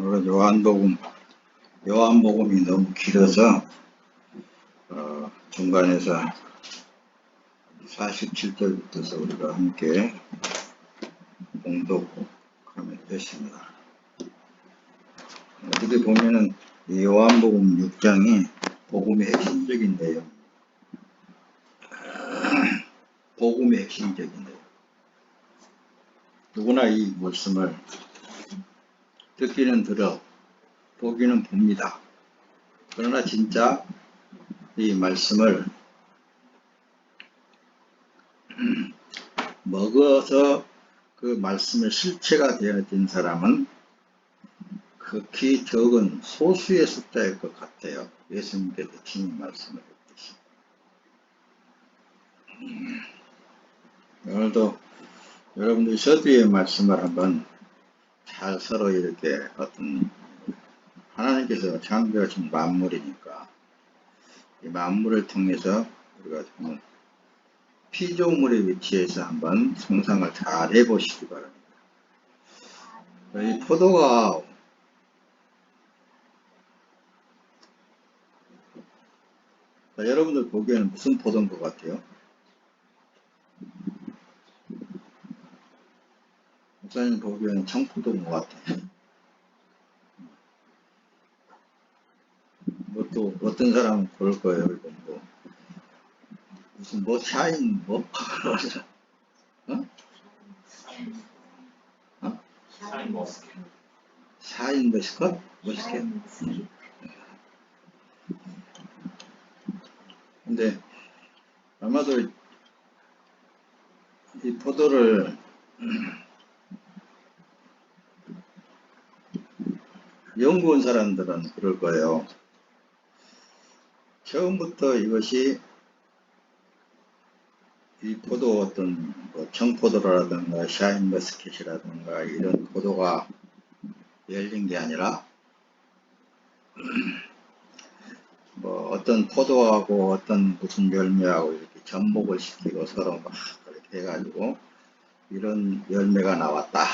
오늘 요한복음이 너무 길어서 중간에서 47절부터서 우리가 함께 봉독하면 되십니다. 어떻게 보면은 이 요한복음 6장이 복음의 핵심적인 내용, 복음의 핵심적인 내용. 누구나 이 말씀을 듣기는 들어, 보기는 봅니다. 그러나 진짜 이 말씀을 먹어서 그 말씀의 실체가 되어진 사람은 극히 적은 소수의 숫자일 것 같아요. 예수님께서 친히 말씀을 했듯이. 오늘도 여러분들이 서두의 말씀을 한번 잘 서로 이렇게 어떤 하나님께서 창조하신 만물이니까 이 만물을 통해서 우리가 한번 피조물의 위치에서 한번 상상을 잘 해보시기 바랍니다. 이 포도가 여러분들 보기에는 무슨 포도인 것 같아요? 목사님 보기에는 청포도인 것 같아요. 뭐 또 어떤 사람은 그럴 거예요. 이건 뭐 무슨 뭐 샤인 뭐? 어? 어? 샤인 머스켓. 샤인 머스켓? 머스켓? 근데 아마도 이 포도를 연구한 사람들은 그럴 거예요. 처음부터 이것이 이 포도 어떤 뭐 청포도라든가 샤인머스켓이라든가 이런 포도가 열린 게 아니라 뭐 어떤 포도하고 어떤 무슨 열매하고 이렇게 접목을 시키고 서로 막 그렇게 해가지고 이런 열매가 나왔다.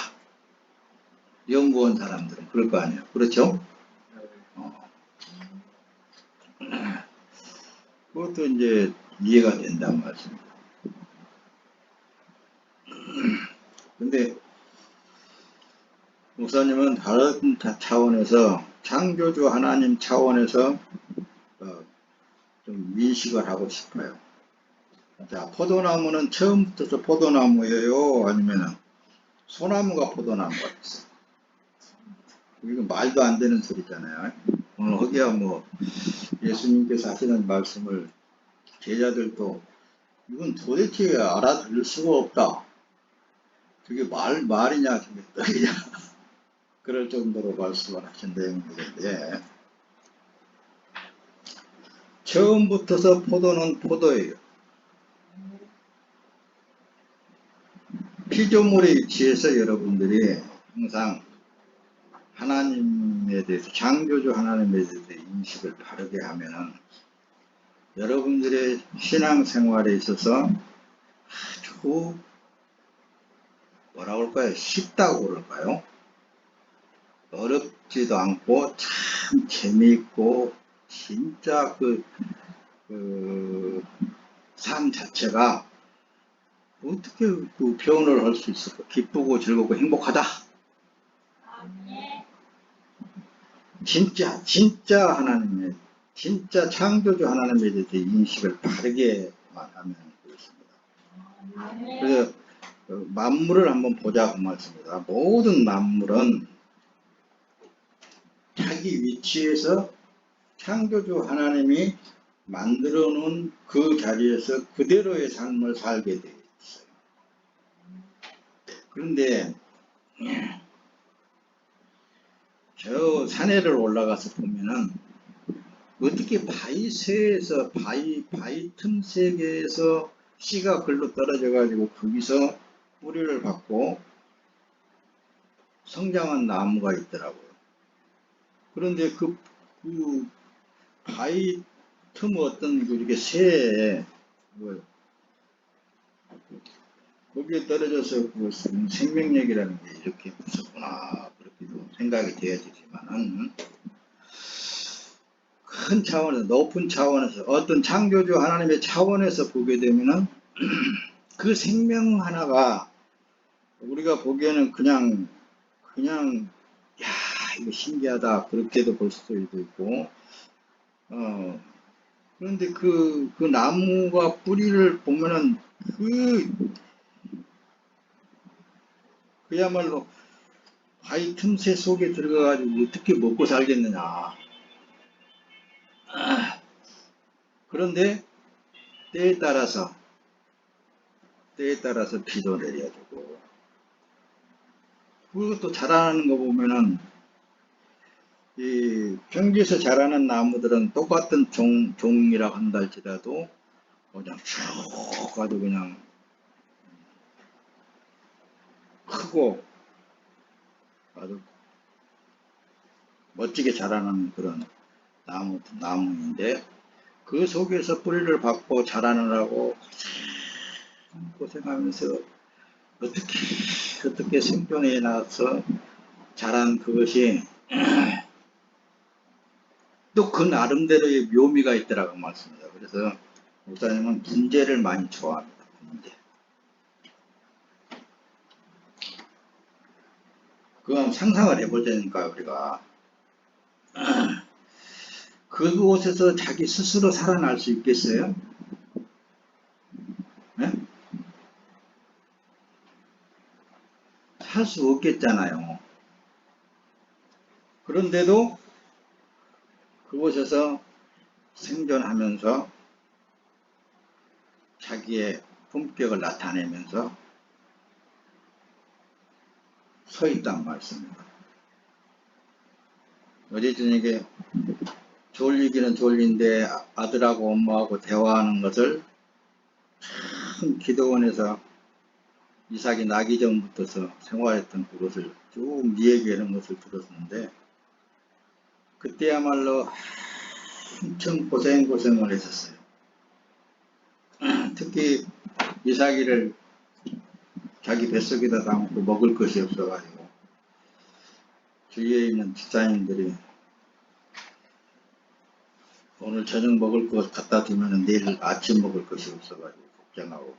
연구한 사람들은 그럴 거 아니에요. 그렇죠? 그것도 이제 이해가 된단 말씀입니다. 근데 목사님은 다른 차원에서 창조주 하나님 차원에서 좀 인식을 하고 싶어요. 자, 포도나무는 처음부터 포도나무예요? 아니면 소나무가 포도나무가 있어요? 이거 말도 안 되는 소리잖아요. 오늘 허기야 뭐 예수님께서 하시는 말씀을 제자들도 이건 도대체 알아들을 수가 없다. 그게 말이냐, 저게 떡이냐. 그럴 정도로 말씀을 하신 내용들인데, 처음부터서 포도는 포도예요. 피조물의 위치에서 여러분들이 항상 하나님에 대해서, 창조주 하나님에 대해서 인식을 바르게 하면은 여러분들의 신앙생활에 있어서 아주 뭐라고 할까요? 쉽다고 그럴까요? 어렵지도 않고 참 재미있고 진짜 삶 자체가 어떻게 그 표현을 할 수 있을까? 기쁘고 즐겁고 행복하다. 진짜 하나님의, 진짜 창조주 하나님에 대해서 인식을 바르게만 하면 되겠습니다. 그래서 만물을 한번 보자 그 말씀입니다. 모든 만물은 자기 위치에서 창조주 하나님이 만들어 놓은 그 자리에서 그대로의 삶을 살게 되어 있어요. 그런데 저 산에를 올라가서 보면은 어떻게 바위새에서 바위 틈새에서 씨가 글로 떨어져 가지고 거기서 뿌리를 받고 성장한 나무가 있더라고요. 그런데 그 바위 틈 어떤 이렇게 새에 거기에 떨어져서 그 생명력이라는 게 이렇게 무섭구나 그렇게도 생각이 되어지지만 보면은 큰 차원에서, 높은 차원에서, 어떤 창조주 하나님의 차원에서 보게 되면은 그 생명 하나가 우리가 보기에는 그냥 야 이거 신기하다 그렇게도 볼 수도 있고, 그런데 그 나무가 뿌리를 보면은 그야말로 바위 틈새 속에 들어가가지고 어떻게 먹고 살겠느냐. 그런데 때에 따라서 비도 내려주고, 그것도 자라는 거 보면은 이 평지에서 자라는 나무들은 똑같은 종이라 한다 할지라도 그냥 쭉 가도 그냥 크고 아주 멋지게 자라는 그런 나무인데, 그 속에서 뿌리를 받고 자라느라고 고생하면서 어떻게 생존해 나서 자란 그것이 또 그 나름대로의 묘미가 있더라고 말씀니다. 그래서 목사님은 분재를 많이 좋아합니다. 분재. 그건 상상을 해보자니까 우리가 그곳에서 자기 스스로 살아날 수 있겠어요? 네? 살 수 없겠잖아요. 그런데도 그곳에서 생존하면서 자기의 품격을 나타내면서 서 있단 말씀입니다. 어제 저녁에 졸리기는 졸린데 아들하고 엄마하고 대화하는 것을 참 기도원에서 이삭이 나기 전부터 생활했던 그것을 쭉 이야기하는 것을 들었는데, 그때야말로 엄청 고생을 했었어요. 특히 이삭이를 자기 뱃속에다 담고 먹을 것이 없어가지고 주위에 있는 집사님들이 오늘 저녁 먹을 것 갖다 두면 내일 아침 먹을 것이 없어가지고 걱정하고,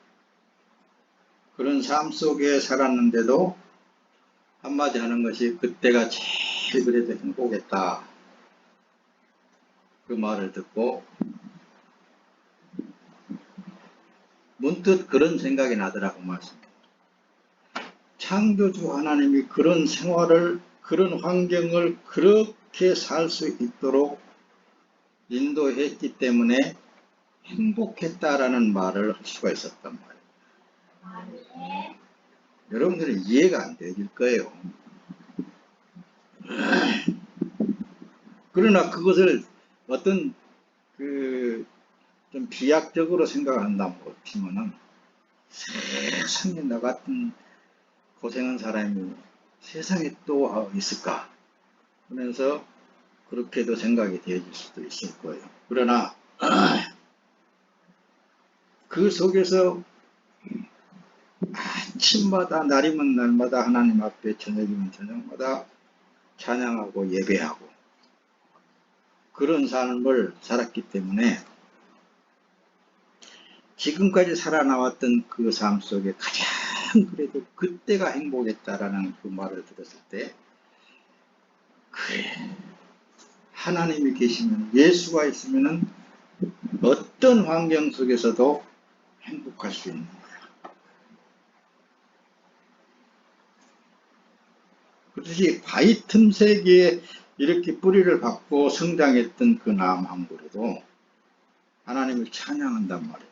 그런 삶 속에 살았는데도 한마디 하는 것이 그때가 제일 그래도 행복했다. 그 말을 듣고 문득 그런 생각이 나더라고 말씀입니다. 창조주 하나님이 그런 생활을, 그런 환경을 그렇게 살 수 있도록 인도했기 때문에 행복했다라는 말을 할 수가 있었단 말이에요. 여러분들은 이해가 안 되실 거예요. 그러나 그것을 어떤 좀 비약적으로 생각한다고 치면은 세상에 나 같은 고생한 사람이 세상에 또 있을까 하면서 그렇게도 생각이 되어질 수도 있을 거예요. 그러나 그 속에서 아침마다 날이면 날마다 하나님 앞에 저녁이면 저녁마다 찬양하고 예배하고 그런 삶을 살았기 때문에 지금까지 살아나왔던 그 삶 속에 가장 그래도 그때가 행복했다라는 그 말을 들었을 때, 그래, 하나님이 계시면, 예수가 있으면 어떤 환경 속에서도 행복할 수 있는 거야. 그렇듯이 바위 틈새기에 이렇게 뿌리를 받고 성장했던 그 나무 한 그루도 하나님을 찬양한단 말이에요.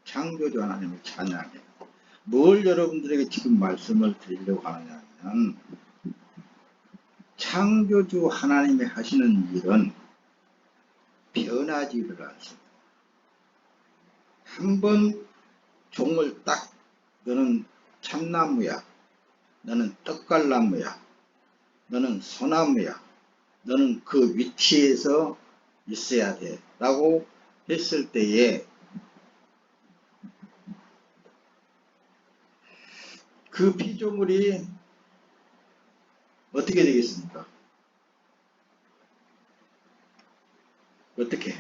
창조주 하나님을 찬양해요. 뭘 여러분들에게 지금 말씀을 드리려고 하느냐면, 창조주 하나님이 하시는 일은 변하지를 않습니다. 한번 종을 딱, 너는 참나무야, 너는 떡갈나무야, 너는 소나무야, 너는 그 위치에서 있어야 돼 라고 했을 때에 그 피조물이 어떻게 되겠습니까? 어떻게?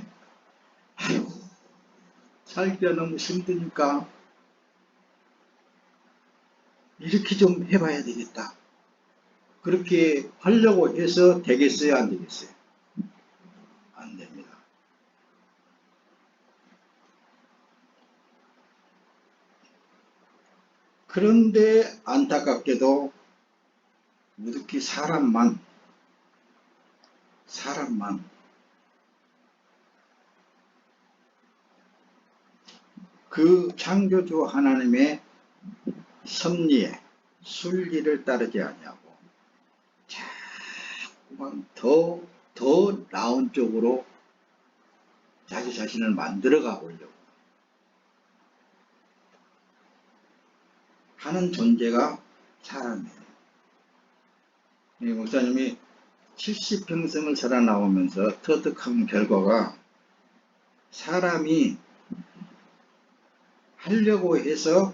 아이고, 살기가 너무 힘드니까 이렇게 좀 해봐야 되겠다. 그렇게 하려고 해서 되겠어요? 안 되겠어요? 안 됩니다. 그런데 안타깝게도 무득히 사람만 그 창조주 하나님의 섭리에 순리를 따르지 아니하고 자꾸만 더 나은 쪽으로 자기 자신을 만들어가 보려고 하는 존재가 사람이에요. 이 목사님이 70평생을 살아나오면서 터득한 결과가 사람이 하려고 해서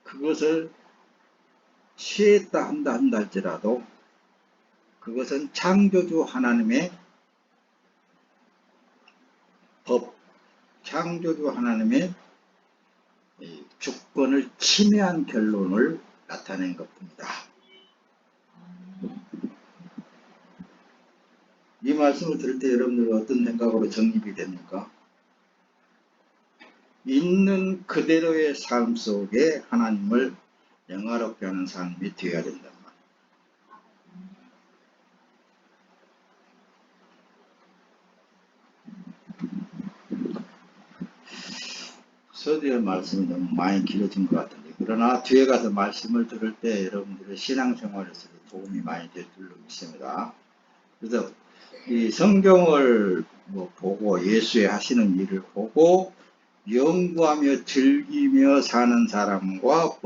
그것을 취했다 한다 할지라도 그것은 창조주 하나님의 법, 창조주 하나님의 주권을 침해한 결론을 나타낸 것입니다. 이 말씀을 들을 때 여러분들 어떤 생각으로 정립이 됩니까? 있는 그대로의 삶 속에 하나님을 영화롭게 하는 삶이 되어야 된단 말이에요. 서두에 말씀이 너무 많이 길어진 것 같은데, 그러나 뒤에 가서 말씀을 들을 때 여러분들의 신앙생활에서도 도움이 많이 될 줄로 믿습니다. 그래서 이 성경을 보고 예수의 하시는 일을 보고 연구하며 즐기며 사는 사람과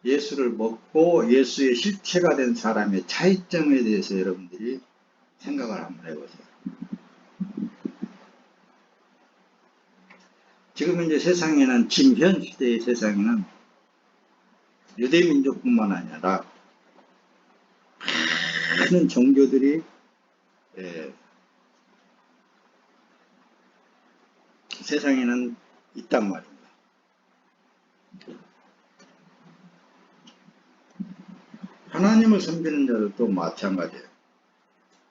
예수를 먹고 예수의 실체가 된 사람의 차이점에 대해서 여러분들이 생각을 한번 해보세요. 지금 이제 세상에는, 지금 시대의 세상에는 유대민족뿐만 아니라 많은 종교들이 세상에는 있단 말입니다. 하나님을 섬기는 자들도 마찬가지예요.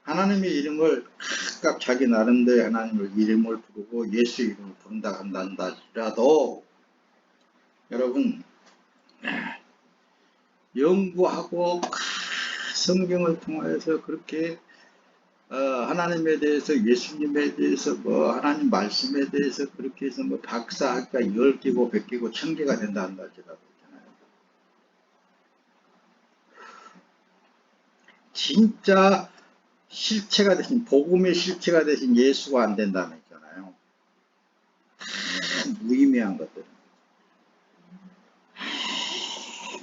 하나님의 이름을 각각 자기 나름대로 하나님의 이름을 부르고 예수 이름을 부른다 한다 하더라도 여러분 연구하고 성경을 통해서 그렇게 하나님에 대해서 예수님에 대해서 하나님 말씀에 대해서 그렇게 해서 박사학과 10개고 100개고 1000개가 된다 한다 할지라도 있잖아요. 진짜 실체가 되신 복음의 실체가 되신 예수가 안 된다는 있잖아요. 무의미한 것들.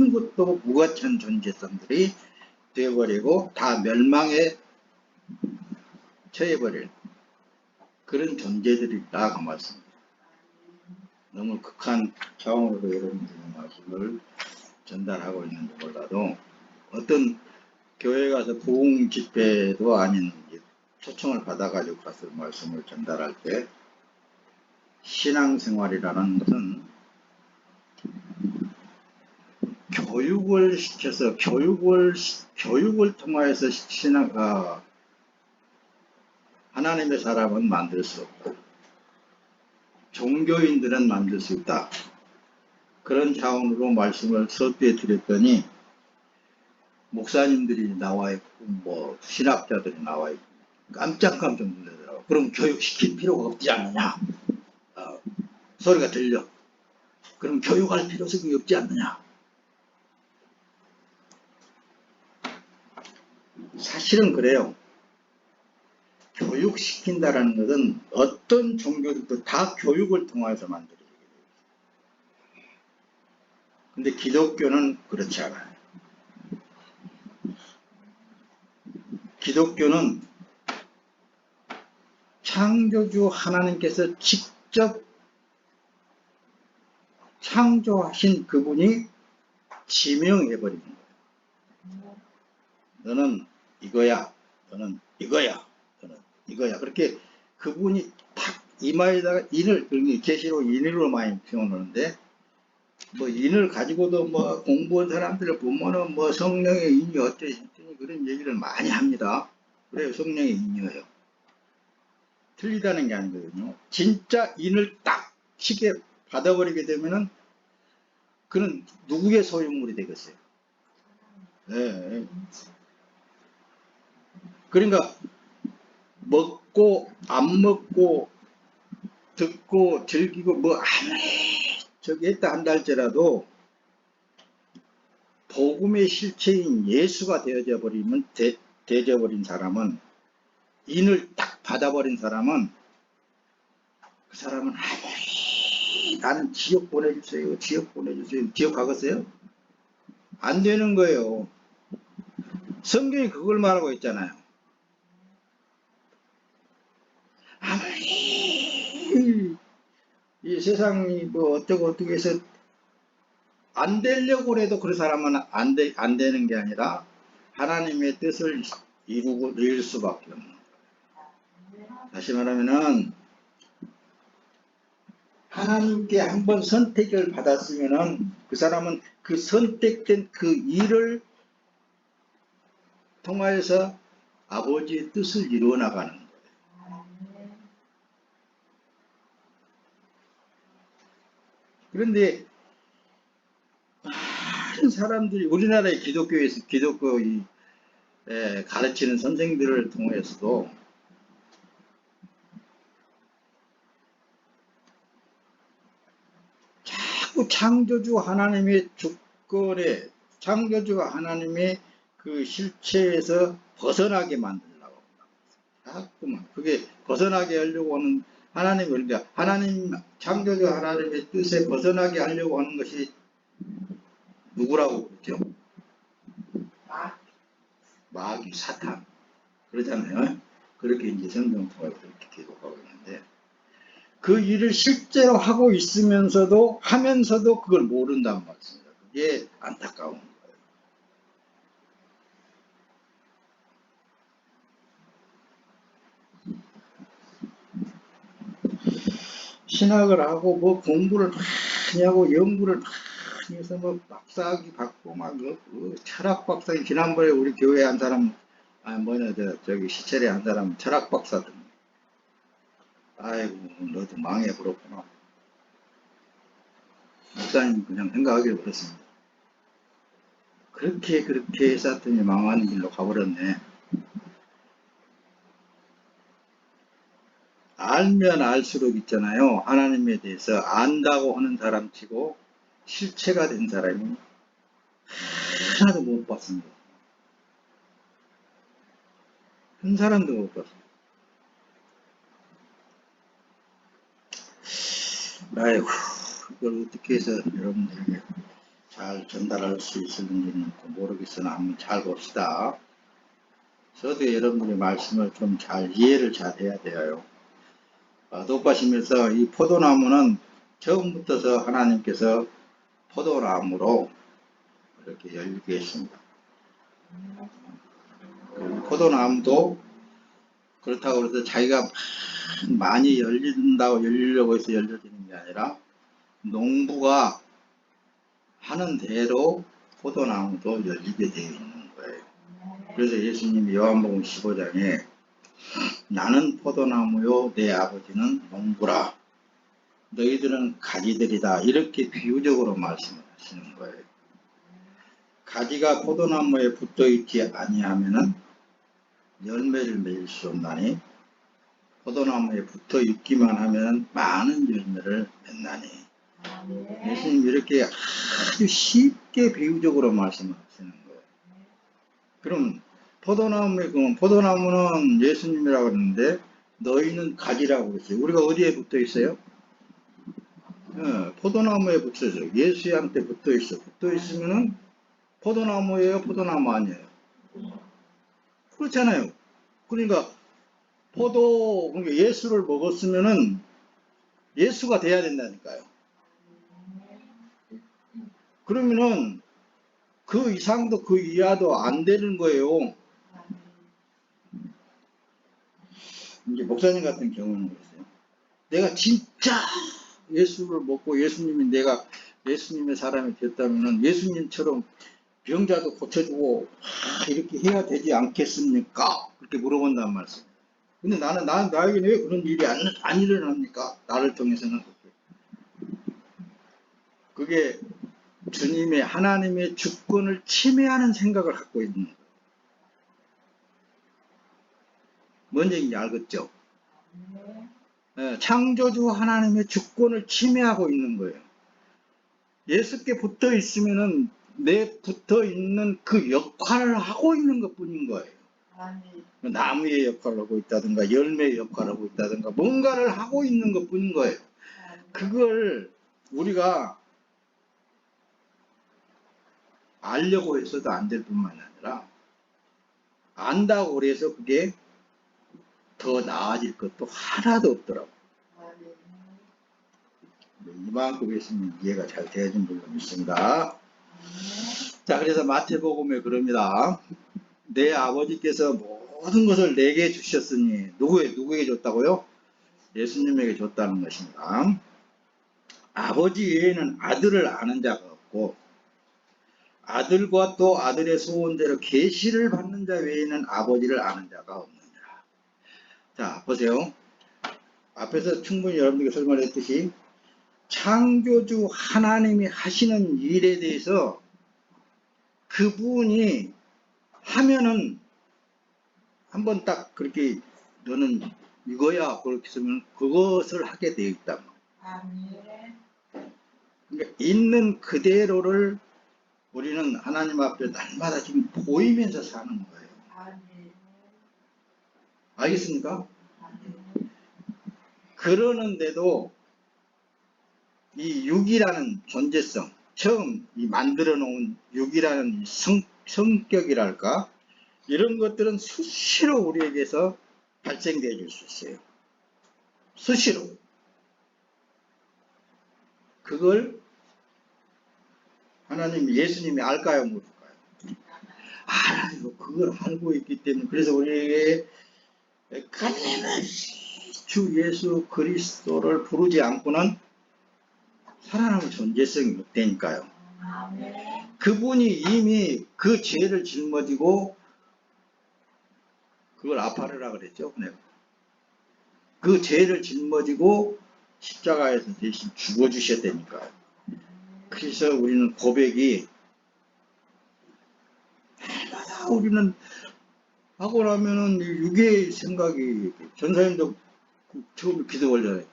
아무것도 무가치한 존재성들이 되어버리고 다 멸망에 처해버릴 그런 존재들이다 그 말씀입니다. 너무 극한 차원으로 여러분들의 말씀을 전달하고 있는지 몰라도 어떤 교회 가서 부흥 집회도 아닌 초청을 받아가지고 가서 말씀을 전달할 때 신앙생활이라는 것은 교육을 시켜서 교육을 통하여서 하나님의 사람은 만들 수 없고 종교인들은 만들 수 있다. 그런 차원으로 말씀을 서두에 드렸더니 목사님들이 나와 있고 신학자들이 나와 있고 깜짝깜짝 놀라더라고. 그럼 교육시킬 필요가 없지 않느냐? 소리가 들려. 그럼 교육할 필요성이 없지 않느냐? 사실은 그래요. 교육시킨다라는 것은 어떤 종교들도 다 교육을 통해서 만들어지게 돼요. 근데 기독교는 그렇지 않아요. 기독교는 창조주 하나님께서 직접 창조하신 그분이 지명해버리는 거예요. 너는 이거야. 너는 이거야. 너는 이거야. 그렇게 그분이 탁 이마에다가 인을, 계시록 인으로 많이 표현하는데, 뭐 인을 가지고도 뭐 공부한 사람들을 보면은 뭐 성령의 인이 어쩌니 그런 얘기를 많이 합니다. 그래요. 성령의 인이에요. 틀리다는 게 아니거든요. 진짜 인을 딱 시게 받아버리게 되면은 그는 누구의 소유물이 되겠어요. 네. 그러니까 먹고 안 먹고 듣고 즐기고 뭐 아무리 저기 했다 한다 할지라도 복음의 실체인 예수가 되어져 버리면 되어져 버린 사람은, 인을 딱 받아버린 사람은, 그 사람은 아무리 나는 지옥 보내주세요, 지옥 보내주세요, 지옥 가겠어요? 안 되는 거예요. 성경이 그걸 말하고 있잖아요. 아무리 이 세상이 뭐 어떻게 해서 안 되려고 해도 그 사람은 안 되는 게 아니라 하나님의 뜻을 이룰 수밖에 없는 거예요. 다시 말하면은 하나님께 한번 선택을 받았으면은 그 사람은 그 선택된 그 일을 통하여서 아버지의 뜻을 이루어 나가는 거예요. 그런데 많은 사람들이 우리나라의 기독교에서 기독교 가르치는 선생들을 통해서도 자꾸 창조주 하나님의 주권에, 창조주 하나님의 그 실체에서 벗어나게 만들려고 자꾸만 그게 벗어나게 하려고 하는, 하나님을, 그러니까 하나님, 창조주 하나님의 뜻에 벗어나게 하려고 하는 것이 누구라고 그러죠? 마귀, 사탄 그러잖아요. 그렇게 이제 성경 통해서 그렇게 기록하고 있는데, 그 일을 실제로 하고 하면서도 그걸 모른다는 말씀입니다. 그게 안타까운 거예요. 신학을 하고 뭐 공부를 많이 하고 연구를 많이 해서 뭐 박사학위 받고 막 철학 박사, 지난번에 우리 교회 한 사람, 저기 시체에 한 사람 철학 박사들. 아이고 너도 망해버렸구나. 목사님 그냥 생각하기를 그렇습니다. 그렇게 했었더니 망하는 길로 가버렸네. 알면 알수록 있잖아요. 하나님에 대해서 안다고 하는 사람 치고 실체가 된 사람이 하나도 못 봤습니다. 한 사람도 못 봤습니다. 아이고, 이걸 어떻게 해서 여러분들에게 잘 전달할 수 있었는지는 모르겠으나 한번 잘 봅시다. 저도 여러분들의 말씀을 좀 잘 이해를 잘 해야 돼요. 독과심에서 이 포도나무는 처음부터 하나님께서 포도나무로 이렇게 열리게 했습니다. 포도나무도 그렇다고 해서 자기가 많이 열리려고 해서 열려지는 게 아니라 농부가 하는 대로 포도나무도 열리게 되어 있는 거예요. 그래서 예수님이 요한복음 15장에 나는 포도나무요 내 아버지는 농부라 너희들은 가지들이다 이렇게 비유적으로 말씀을 하시는 거예요. 가지가 포도나무에 붙어 있지 아니하면은 열매를 맺을 수 없나니 포도나무에 붙어 있기만 하면 많은 열매를 맺나니. 예수님 이렇게 아주 쉽게 비유적으로 말씀하시는 거예요. 그럼 포도나무는 예수님이라고 그러는데 너희는 가지라고 그랬어요. 우리가 어디에 붙어 있어요? 포도나무에 붙어 있어요. 예수한테 붙어 있어. 붙어 있으면은 포도나무예요, 포도나무 아니에요? 그렇잖아요. 그러니까 그러니까 예수를 먹었으면은 예수가 돼야 된다니까요. 그러면은 그 이상도 그 이하도 안 되는 거예요. 이제 목사님 같은 경우는 그랬어요. 내가 진짜 예수를 먹고 내가 예수님의 사람이 됐다면 예수님처럼 병자도 고쳐주고 이렇게 해야 되지 않겠습니까? 그렇게 물어본단 말씀. 근데 나에게 왜 그런 일이 안 일어납니까? 나를 통해서는. 그게 주님의 하나님의 주권을 침해하는 생각을 갖고 있는 거예요. 뭔 얘기인지 알겠죠? 창조주 하나님의 주권을 침해하고 있는 거예요. 예수께 붙어 있으면은 내 붙어 있는 그 역할을 하고 있는 것 뿐인 거예요. 나무의 역할을 하고 있다든가 열매의 역할을 하고 있다든가 뭔가를 하고 있는 것 뿐인 거예요. 그걸 우리가 알려고 해서도 안 될 뿐만 아니라 안다고 그래서 그게 더 나아질 것도 하나도 없더라고. 이만큼 했으면 이해가 잘 되어진 줄로 믿습니다. 자, 그래서 마태복음에 그럽니다. 내 아버지께서 모든 것을 내게 주셨으니 누구에게 줬다고요? 예수님에게 줬다는 것입니다. 아버지 외에는 아들을 아는 자가 없고 아들과 또 아들의 소원대로 계시를 받는 자 외에는 아버지를 아는 자가 없느니라. 자, 보세요. 앞에서 충분히 여러분들께 설명을 했듯이 창조주 하나님이 하시는 일에 대해서 그분이 하면은 한번 딱 그렇게 너는 이거야 그렇게 쓰면 그것을 하게 되어 있다. 그러니까 있는 그대로를 우리는 하나님 앞에 날마다 지금 보이면서 사는 거예요. 알겠습니까? 그러는데도 이 육이라는 존재성, 처음 이 만들어 놓은 육이라는 성격이랄까, 이런 것들은 수시로 우리에게서 발생되어 줄 수 있어요. 수시로. 그걸 하나님, 예수님이 알까요, 모를까요? 알아요. 그걸 알고 있기 때문에. 그래서 우리에게 끊임없이 주 예수 그리스도를 부르지 않고는 살아남을 존재성이 없다니까요. 그분이 이미 그 죄를 짊어지고 그걸 아파르라 그랬죠. 내가. 그 죄를 짊어지고 십자가에서 대신 죽어주셨다니까요. 그래서 우리는 고백이 날마다 우리는 하고 나면은 육의 생각이 전사님도 처음 기도 올려요.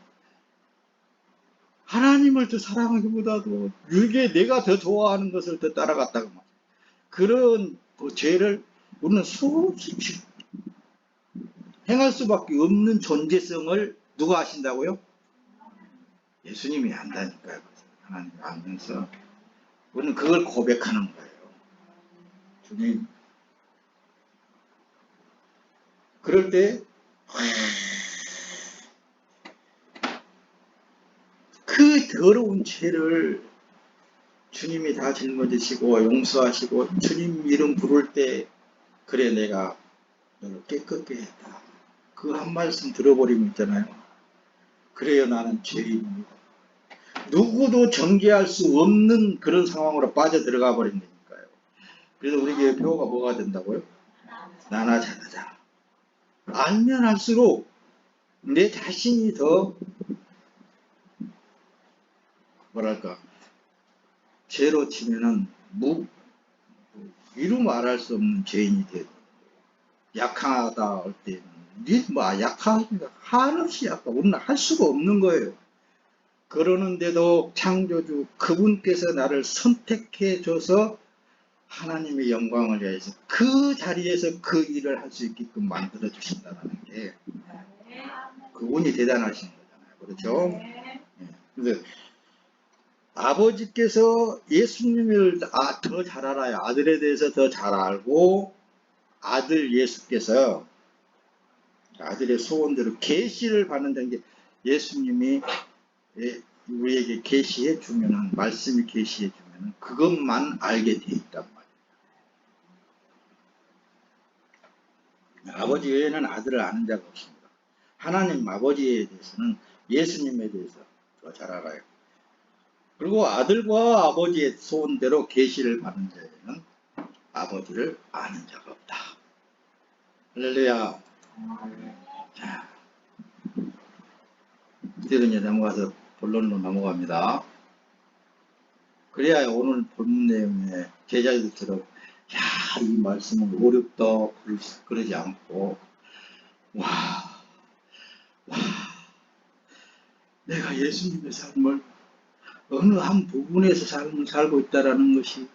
하나님을 더 사랑하기보다도 육에 내가 더 좋아하는 것을 더 따라갔다고 말이에요. 그런 그 죄를 우리는 수없이 행할 수밖에 없는 존재성을 누가 하신다고요? 예수님이 한다니까요. 하나님이 알면서 우리는 그걸 고백하는 거예요. 주님, 그럴 때 그 더러운 죄를 주님이 다 짊어지시고 용서하시고 주님 이름 부를 때 그래 내가 너를 깨끗게 했다. 그 한 말씀 들어버리면 있잖아요. 그래요 나는 죄인입니다. 누구도 정죄할 수 없는 그런 상황으로 빠져들어가 버린다니까요. 그래서 우리 교회 표어가 뭐가 된다고요? 나나 잘하자. 알면 할수록 내 자신이 더 뭐랄까 죄로 치면은 이루 말할 수 없는 죄인이 되고 약하다 할 때는 약하니까 한없이 약하 우리는 할 수가 없는 거예요. 그러는데도 창조주 그분께서 나를 선택해 줘서 하나님의 영광을 위해서 그 자리에서 그 일을 할 수 있게끔 만들어 주신다는 게 그분이 대단하신 거잖아요. 그렇죠? 네. 그래서 아버지께서 예수님을 더 잘 알아요. 아들에 대해서 더 잘 알고 아들 예수께서 아들의 소원대로 계시를 받는다는 게 예수님이 우리에게 계시해 주면은 말씀이 계시해 주면은 그것만 알게 돼 있단 말이에요. 아버지 외에는 아들을 아는 자가 없습니다. 하나님 아버지에 대해서는 예수님에 대해서 더 잘 알아요. 그리고 아들과 아버지의 소원대로 계시를 받는 자에는 아버지를 아는 자가 없다. 할렐루야. 자, 이대로 이제 넘어가서 본론으로 넘어갑니다. 그래야 오늘 본문 내용에 제자들처럼 야, 이 말씀은 어렵다 그러지 않고 와, 내가 예수님의 삶을 어느 한 부분에서 삶을 살고 있다라는 것이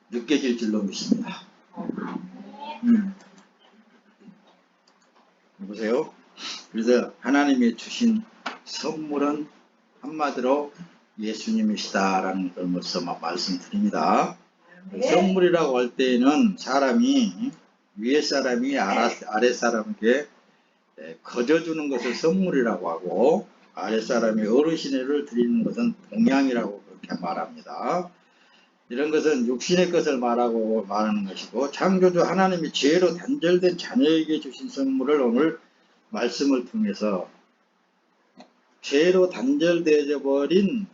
느껴질 줄로 믿습니다. 보세요. 그래서 하나님이 주신 선물은 한마디로 예수님이시다라는 것을 말씀드립니다. 선물이라고 할 때에는 사람이 위에 사람이 아래 사람에게 거저주는 것을 선물이라고 하고 아래 사람이 어르신을 드리는 것은 동양이라고 그렇게 말합니다. 이런 것은 육신의 것을 말하는 것이고 창조주 하나님이 죄로 단절된 자녀에게 주신 선물을 오늘 말씀을 통해서 죄로 단절되어 버린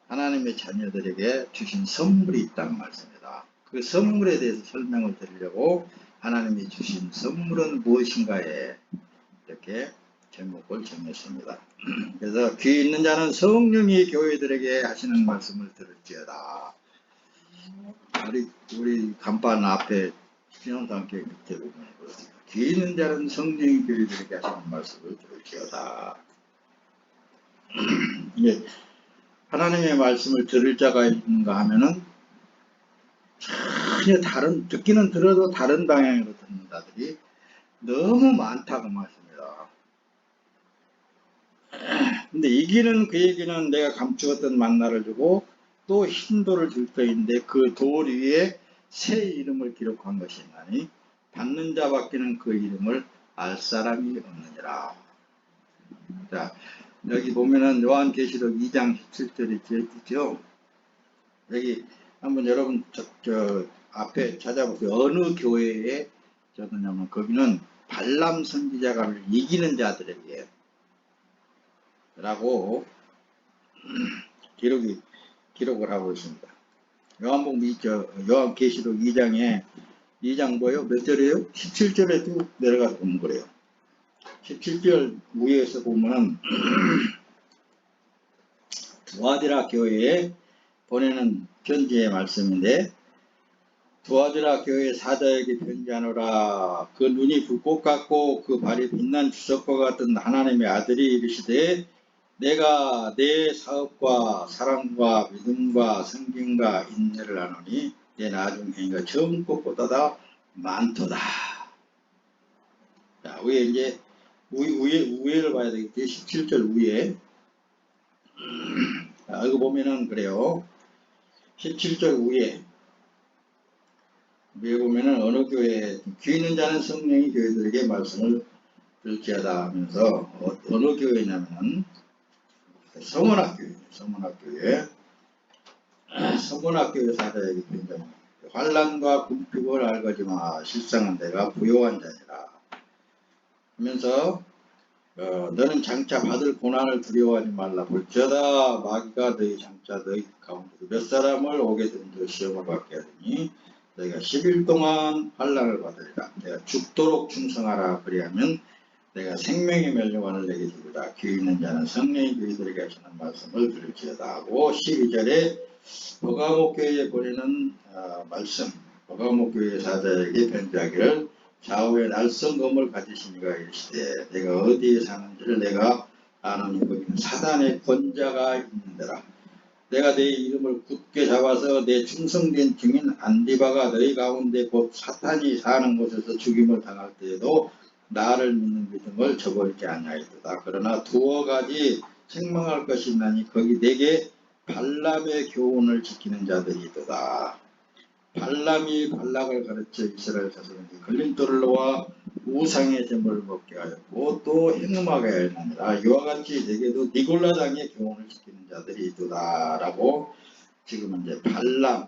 하나님의 자녀들에게 주신 선물이 있다는 말씀입니다. 그 선물에 대해서 설명을 드리려고 하나님이 주신 선물은 무엇인가에 이렇게 제목을 정했습니다. 그래서 귀 있는 자는 성령이 교회들에게 하시는 말씀을 들을지어다. 우리 간판 앞에 신앙단계 밑에 보면 그렇습니다. 귀 있는 자는 성령이 교회들에게 하시는 말씀을 들을지어다. 이게 하나님의 말씀을 들을 자가 있는가 하면은 전혀 다른, 듣기는 들어도 다른 방향으로 듣는 자들이 너무 많다고 말씀입니다. 근데 이기는 그에게는 내가 감추었던 만나를 주고 또 흰 돌을 줄 터인데 그 돌 위에 새 이름을 기록한 것이나니 받는 자밖에는 그 이름을 알 사람이 없느니라. 자, 여기 보면은 요한계시록 2장 17절에 있죠. 여기 한번 여러분 저 앞에 찾아보세요. 어느 교회에 저거냐면 거기는 발람 선지자가 이기는 자들에게 라고 기록을 하고 있습니다. 요한계시록 2장 뭐예요? 몇 절이에요? 17절에도 내려가서 보면 그래요. 17절 위에서 보면 두아디라 교회에 보내는 편지의 말씀인데 두아디라 교회 사자에게 편지하노라. 그 눈이 불꽃 같고 그 발이 빛난 주석과 같은 하나님의 아들이 이르시되 내가 내 사업과 사랑과 믿음과 성김과 인내를 하노니 내 나중 행위가 처음 것보다 많도다. 자, 위에 이제 위에를 봐야 되겠지. 17절 위에. 자, 이거 보면은 그래요. 17절 위에 보면은 어느 교회 귀 있는 자는 성령이 교회들에게 말씀을 들지하다 하면서 어느 교회냐면은 서문학교회 사자에게 편지합니다. 환난과 궁핍을 알거지마 실상은 내가 부요한 자니라 하면서 너는 장차 받을 고난을 두려워하지 말라. 볼지어다 마귀가 너희 장차 너희 가운데 몇 사람을 오게 된들 시험을 받게 하더니 너희가 10일 동안 환난을 받으리라. 내가 죽도록 충성하라. 그리하면 내가 생명의 멸류관을 내게 주리라. 귀 있는 자는 성령이 그들에게 하시는 말씀을 들을지어다 하고 12절에 버가목 교회에 보내는 말씀, 버가목 교회 사자에게 편지하기를 좌우에 날성검을 가지신 이가 이르시되 내가 어디에 사는지를 내가 아노니 거기는 사단의 권자가 있는데라. 내가 내 이름을 굳게 잡아서 내 충성된 증인 안디바가 너희 가운데 곧 사탄이 사는 곳에서 죽임을 당할 때에도 나를 믿는 믿음을 저버리지 아니하였도다. 그러나 두어 가지 책망할 것이 있나니 거기 내게 발람의 교훈을 지키는 자들이 있도다. 발람이 발락을 가르쳐 이스라엘 자손에게 걸림돌을 놓아 우상의 제물을 먹게 하였고 또 행음하게 하였느니라. 이와 같이 내게도 니골라 당의 교훈을 지키는 자들이 있도다. 라고 지금 이제 발람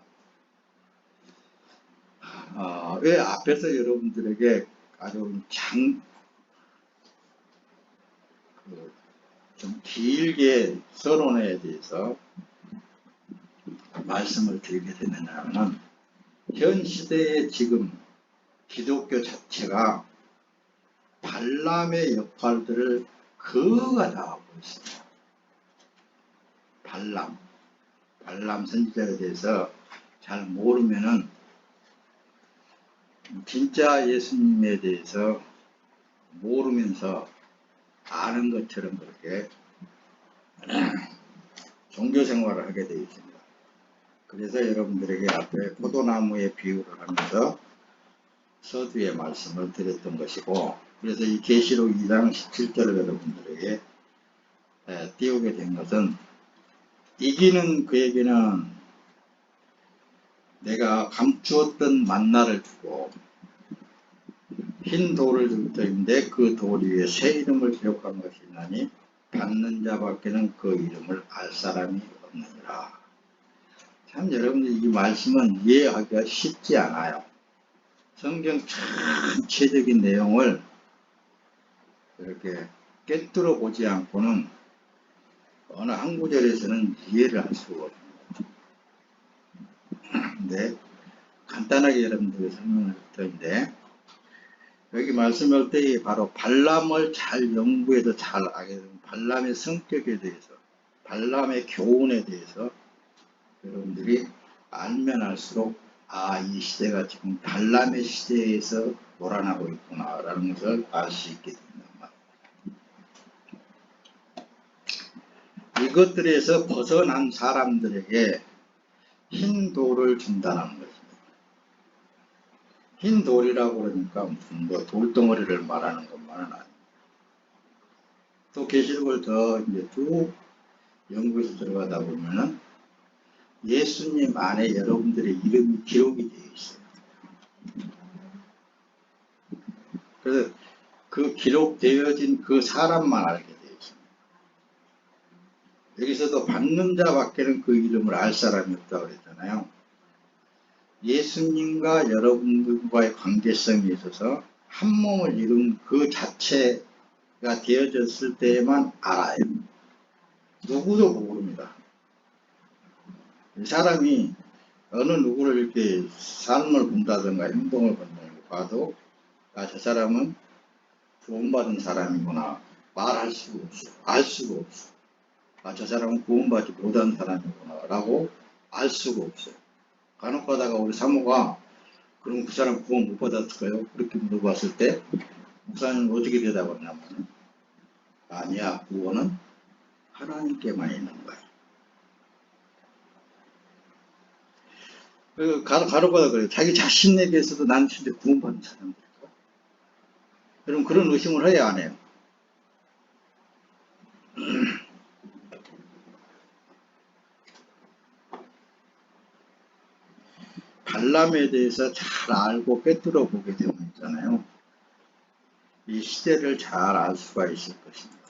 왜 앞에서 여러분들에게 아주 좀 길게 서론에 대해서 말씀을 드리게 되느냐면, 현 시대에 지금 기독교 자체가 발람의 역할들을 그가 다 하고 있습니다. 발람 선지자에 대해서 잘 모르면은 진짜 예수님에 대해서 모르면서 아는 것처럼 그렇게 종교 생활을 하게 되어 있습니다. 그래서 여러분들에게 앞에 포도나무의 비유를 하면서 서두의 말씀을 드렸던 것이고, 그래서 이 계시록 2장 17절을 여러분들에게 띄우게 된 것은, 이기는 그에게는 내가 감추었던 만나를 주고 흰 돌을 줄 터인데 그 돌 위에 새 이름을 기록한 것이 있나니 받는 자밖에는 그 이름을 알 사람이 없느니라. 참 여러분들, 이 말씀은 이해하기가 쉽지 않아요. 성경 전체적인 내용을 이렇게 꿰뚫어 보지 않고는 어느 한 구절에서는 이해를 할 수가 없습니다. 근데 간단하게 여러분들에게 설명을 할 터인데, 여기 말씀할 때 바로 발람을 잘 연구해서 잘 알게 되면 발람의 성격에 대해서, 발람의 교훈에 대해서 여러분들이 알면 알수록 이 시대가 지금 발람의 시대에서 놀아나고 있구나 라는 것을 알 수 있게 된단 말이에요. 이것들에서 벗어난 사람들에게 흰 돌을 준다는 것입니다. 흰 돌이라고 그러니까 무슨 돌덩어리를 말하는 것만은 아닙니다. 또 계시록을 더 이제 쭉 연구해서 들어가다 보면은 예수님 안에 여러분들의 이름이 기록이 되어 있어요. 그래서 그 기록되어진 그 사람만 알게 되어 있습니다. 여기서도 받는 자밖에는 그 이름을 알 사람이 없다고 그랬잖아요. 예수님과 여러분들과의 관계성에 있어서 한 몸을 이룬 그 자체가 되어졌을 때에만 알아요. 누구도 모릅니다. 사람이 어느 누구를 이렇게 삶을 본다든가 행동을 본다든가 봐도 저 사람은 구원받은 사람이구나 말할 수가 없어요. 알 수가 없어요. 저 사람은 구원받지 못한 사람이구나 라고 알 수가 없어요. 간혹 가다가 우리 사모가 그럼 그 사람 구원 못 받았을까요? 그렇게 물어봤을 때 목사님은 어떻게 대답하냐면, 아니야, 구원은 하나님께만 있는 거야. 가로가다 그래요. 자기 자신에게서도 난 진짜 구원받은 사람들일까? 그럼 그런 의심을 해야 안 해요. 발람에 대해서 잘 알고 꿰뚫어 보게 되면 있잖아요. 이 시대를 잘 알 수가 있을 것입니다.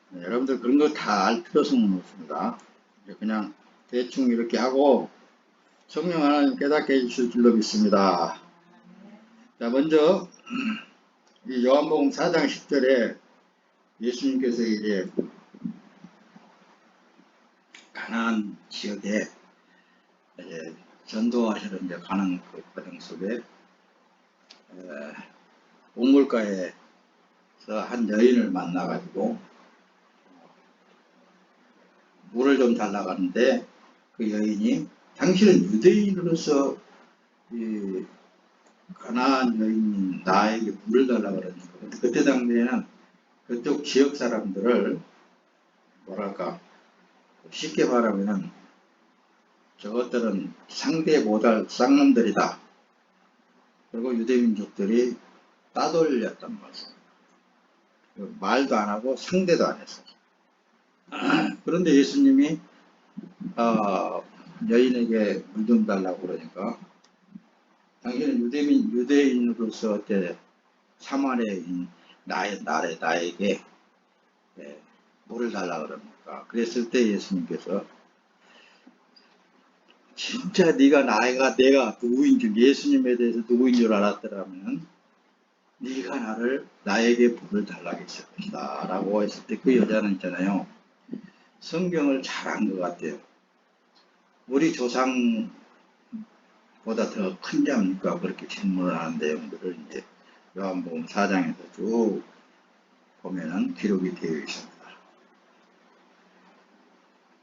네, 여러분들 그런 거 다 알 필요성은 없습니다. 그냥 대충 이렇게 하고 성령 하나님 깨닫게 해주실 줄로 믿습니다. 자, 먼저 이 요한복음 4장 10절에 예수님께서 이제 가나안 지역에 전도하시러 이제 가는 그 과정 속에 우물가에서 한 여인을 만나가지고 물을 좀 달라고 하는데, 그 여인이 당신은 유대인으로서 이 가나안 여인인 나에게 물을 달라고 그러니까 그때 당시에는 그쪽 지역 사람들을 뭐랄까 쉽게 말하면은 저것들은 상대 못할 쌍놈들이다. 그리고 유대민족들이 따돌렸단 말이에요. 말도 안 하고 상대도 안 했어요. 그런데 예수님이 여인에게 물 좀 달라고 그러니까, 당신은 유대인으로서 어때 사마리아인 나에게 물을 달라고 그럽니까? 그랬을 때 예수님께서 진짜 내가 누구인 줄, 예수님에 대해서 누구인 줄 알았더라면 네가 나에게 복을 달라고 했을 것이다 라고 했을 때 그 여자는 있잖아요, 성경을 잘한 것 같아요. 우리 조상보다 더 큰 자입니까? 그렇게 질문을 하는 내용들을 이제 요한복음 4장에서 쭉 보면은 기록이 되어 있습니다.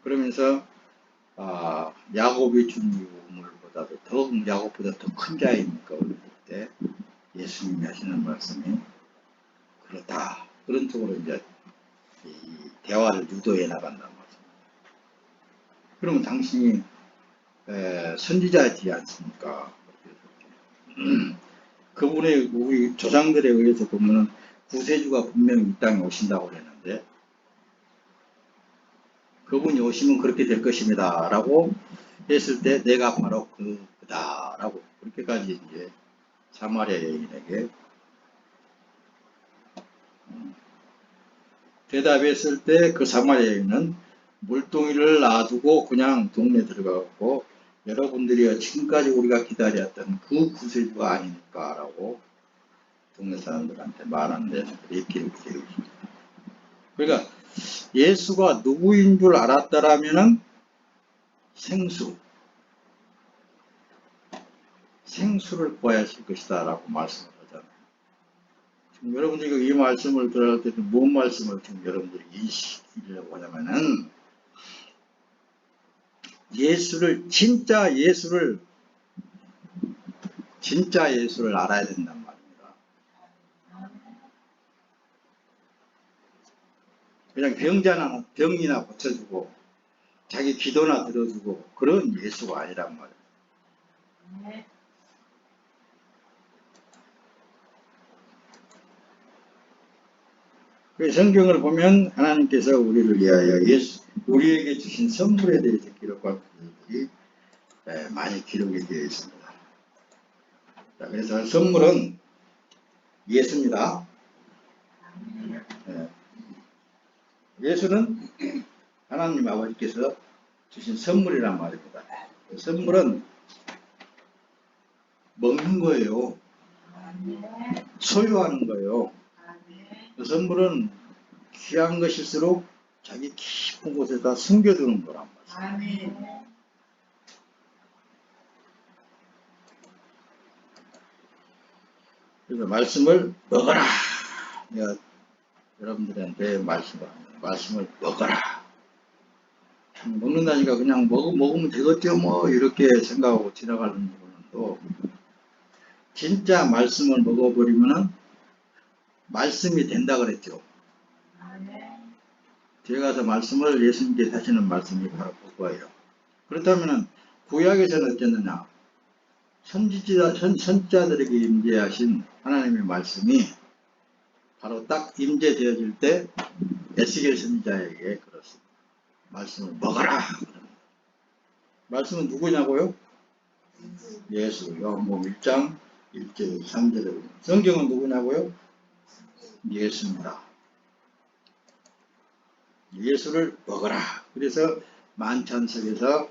그러면서 야곱이 준 유물보다도 더욱 야곱보다 더 큰 자입니까? 그럴 때 예수님이 하시는 말씀이 그렇다. 그런 쪽으로 이제 이 대화를 유도해 나간단 말씀입니다. 그러면 당신이 선지자이지 않습니까? 그분의 우리 조상들에 의해서 보면 구세주가 분명히 이 땅에 오신다고 그랬는데 그분이 오시면 그렇게 될 것입니다 라고 했을 때 내가 바로 그다 라고 그렇게까지 이제 사마리아 여인에게 대답했을 때 그 사마리아 여인은 물동이를 놔두고 그냥 동네 들어가고 여러분들이 지금까지 우리가 기다렸던 그 구세주가 아닙니까 라고 동네 사람들한테 말하는데 이렇게 기록이 되어 있습니다. 그러니까 예수가 누구인 줄 알았더라면은 생수를 구하였을 것이다 라고 말씀을 하잖아요. 지금 여러분들이 이 말씀을 들을 때도 뭔 말씀을 지금 여러분들이 인식하려고 하냐면은 진짜 예수를 알아야 된단 말입니다. 그냥 병이나 고쳐주고 자기 기도나 들어주고 그런 예수가 아니란 말이에요. 성경을 보면 하나님께서 우리를 위하여 우리에게 주신 선물에 대해서 기록한 부분들이 많이 기록이 되어 있습니다. 자, 그래서 선물은 예수입니다. 예수는 하나님 아버지께서 주신 선물이란 말입니다. 선물은 먹는 거예요. 소유하는 거예요. 그 선물은 귀한 것일수록 자기 깊은 곳에다 숨겨두는 거란 말이에요. 그래서 말씀을 먹어라. 내가 여러분들한테 말씀을 먹어라. 먹는다니까 그냥 먹으면 되겠죠 뭐 이렇게 생각하고 지나가는 분도 진짜 말씀을 먹어버리면은 말씀이 된다 그랬죠. 뒤에 가서 말씀을 예수님께서 하시는 말씀이 바로 그거예요. 그렇다면 구약에서는 어땠느냐? 선지자들에게 임재하신 하나님의 말씀이 바로 딱 임재되어질 때 에스겔 선지자에게 그렇습니다. 말씀을 먹어라. 말씀은 누구냐고요? 예수. 요한복음 1장 1절 3절에 성경은 누구냐고요? 예수입니다. 예수를 먹어라. 그래서 만찬석에서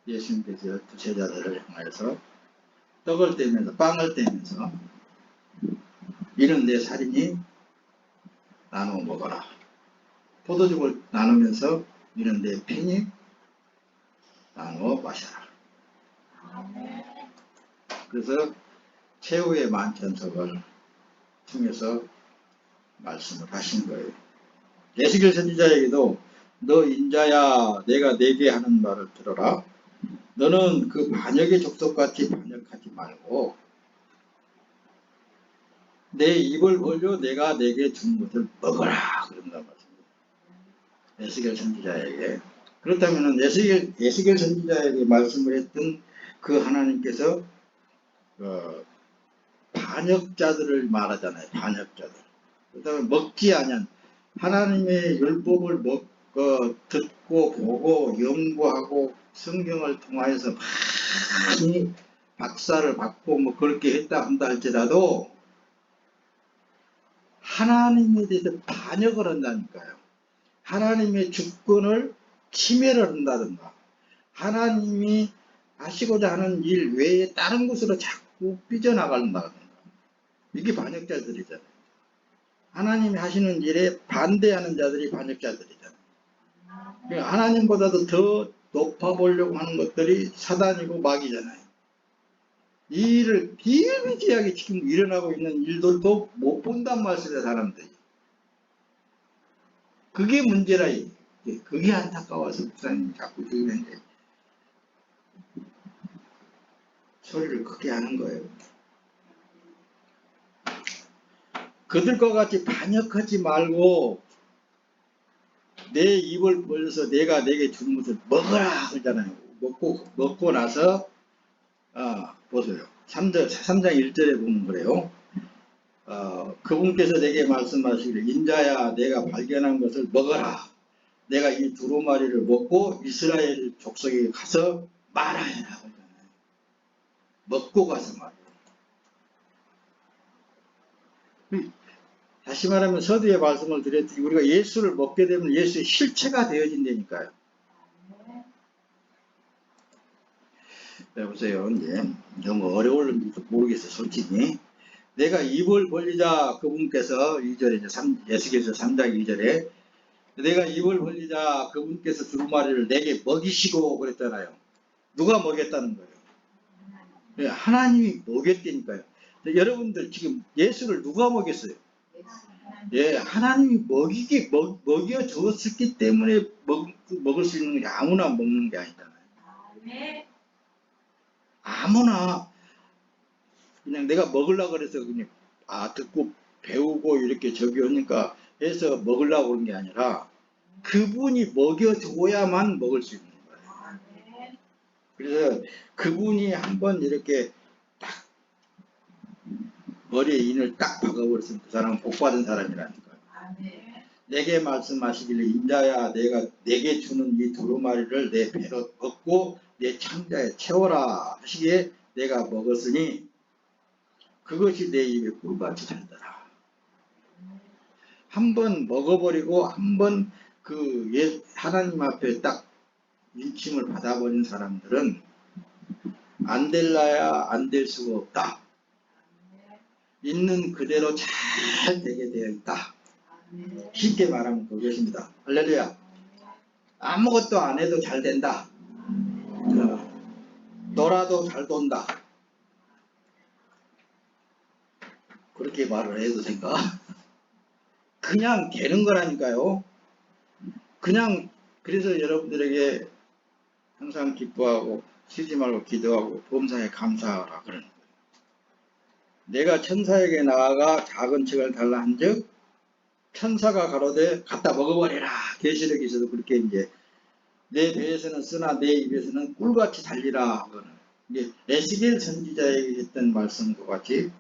예수님께서 두 제자들을 향하여서 빵을 떼면서 이는 내 살이니 나누어 먹어라. 포도죽을 나누면서 이는 내 피니 나누어 마셔라. 그래서 최후의 만찬석을 통해서 말씀을 하신 거예요. 에스겔 선지자에게도 너 인자야 내가 네게 하는 말을 들어라. 너는 그 반역의 족속같이 반역하지 말고 내 입을 벌려 내가 네게 준 것을 먹어라. 그런단 말씀입니다. 에스겔 선지자에게. 그렇다면 에스겔 선지자에게 말씀을 했던 그 하나님께서 반역자들을 말하잖아요. 반역자들. 그다음에 먹지 않은 하나님의 율법을 듣고 보고 연구하고 성경을 통하여서 많이 박사를 받고 뭐 그렇게 했다 한다 할지라도 하나님에 대해서 반역을 한다니까요. 하나님의 주권을 침해를 한다든가 하나님이 하시고자 하는 일 외에 다른 곳으로 자꾸 삐져나간다든가 이게 반역자들이잖아요. 하나님이 하시는 일에 반대하는 자들이 반역자들이잖아요. 그러니까 하나님보다도 더 높아 보려고 하는 것들이 사단이고 마귀잖아요. 이 일을 비일비재하게 지금 일어나고 있는 일들도 못 본단 말씀이에요, 사람들이. 그게 문제라. 그게 안타까워서 목사님이 자꾸 들으는데 소리를 크게 하는 거예요. 그들과 같이 반역하지 말고 내 입을 벌려서 내가 내게 준 것을 먹어라 그러잖아요. 먹고 나서 보세요. 3장 1절에 보면 그래요. 그분께서 내게 말씀하시기를 인자야 내가 발견한 것을 먹어라. 내가 이 두루마리를 먹고 이스라엘 족속에 가서 말하여라 그러잖아요. 먹고 가서 말해요. 다시 말하면 서두에 말씀을 드렸듯이 우리가 예수를 먹게 되면 예수의 실체가 되어진다니까요. 보세요. 이제 너무 어려울는지도 모르겠어요. 솔직히. 내가 입을 벌리자 그분께서 2절에 에스겔서 3장 2절에 내가 입을 벌리자 그분께서 두루마리를 내게 먹이시고 그랬잖아요. 누가 먹였다는 거예요? 하나님이 먹였다니까요. 여러분들 지금 예수를 누가 먹였어요? 예, 하나님이 먹여주었기 때문에 먹을 수 있는 게 아무나 먹는 게 아니잖아요. 아무나 그냥 내가 먹으려고 그래서 그냥 듣고 배우고 이렇게 저기 오니까 해서 먹으려고 그런 게 아니라 그분이 먹여줘야만 먹을 수 있는 거예요. 그래서 그분이 한번 이렇게 딱 머리에 인을 딱 박아버렸으면 그 사람은 복받은 사람이라니까요. 내게 말씀하시길래 인자야 내가 내게 주는 이 두루마리를 내 배로 얻고 내 창자에 채워라 하시기에 내가 먹었으니 그것이 내 입에 꿀같이 달더라. 한번 먹어버리고 한번 하나님 앞에 딱 인침을 받아버린 사람들은 안 될라야 안 될 수가 없다. 있는 그대로 잘 되게 되어 있다. 쉽게 말하면 그것입니다. 할렐루야. 아무것도 안 해도 잘 된다. 놀아도 잘 돈다. 그렇게 말을 해도 된가? 그냥 되는 거라니까요. 그냥 그래서 여러분들에게 항상 기뻐하고 쉬지 말고 기도하고 범사에 감사하라 그러는 거예요. 내가 천사에게 나아가 작은 책을 달라 한즉 천사가 가로되 갖다 먹어버리라. 계시록에서도 그렇게 이제 내 배에서는 쓰나 내 입에서는 꿀같이 달리라. 이게 에스겔 선지자에게 했던 말씀과 같이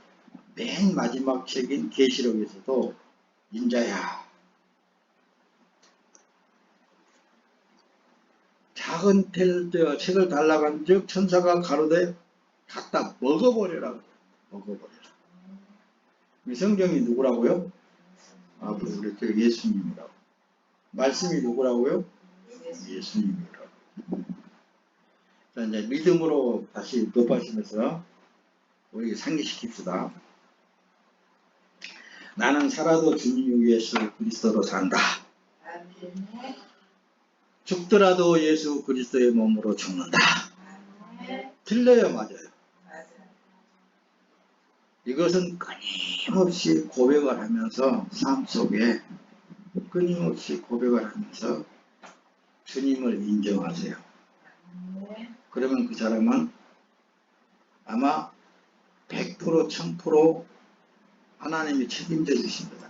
맨 마지막 책인 계시록에서도 인자야 작은 책을 달라고 한즉 천사가 가로되 갖다 먹어버려라. 먹어버려라. 이 성경이 누구라고요? 우리 예수님이라고. 말씀이 누구라고요? 예수님이라고. 자, 이제 믿음으로 다시 높아지면서 우리 상기시킵시다. 나는 살아도 주님 예수 그리스도로 산다. 죽더라도 예수 그리스도의 몸으로 죽는다. 틀려요, 맞아요. 이것은 끊임없이 고백을 하면서 삶 속에 끊임없이 고백을 하면서 주님을 인정하세요. 그러면 그 사람은 아마 100% 1000% 하나님이 책임져 주십니다.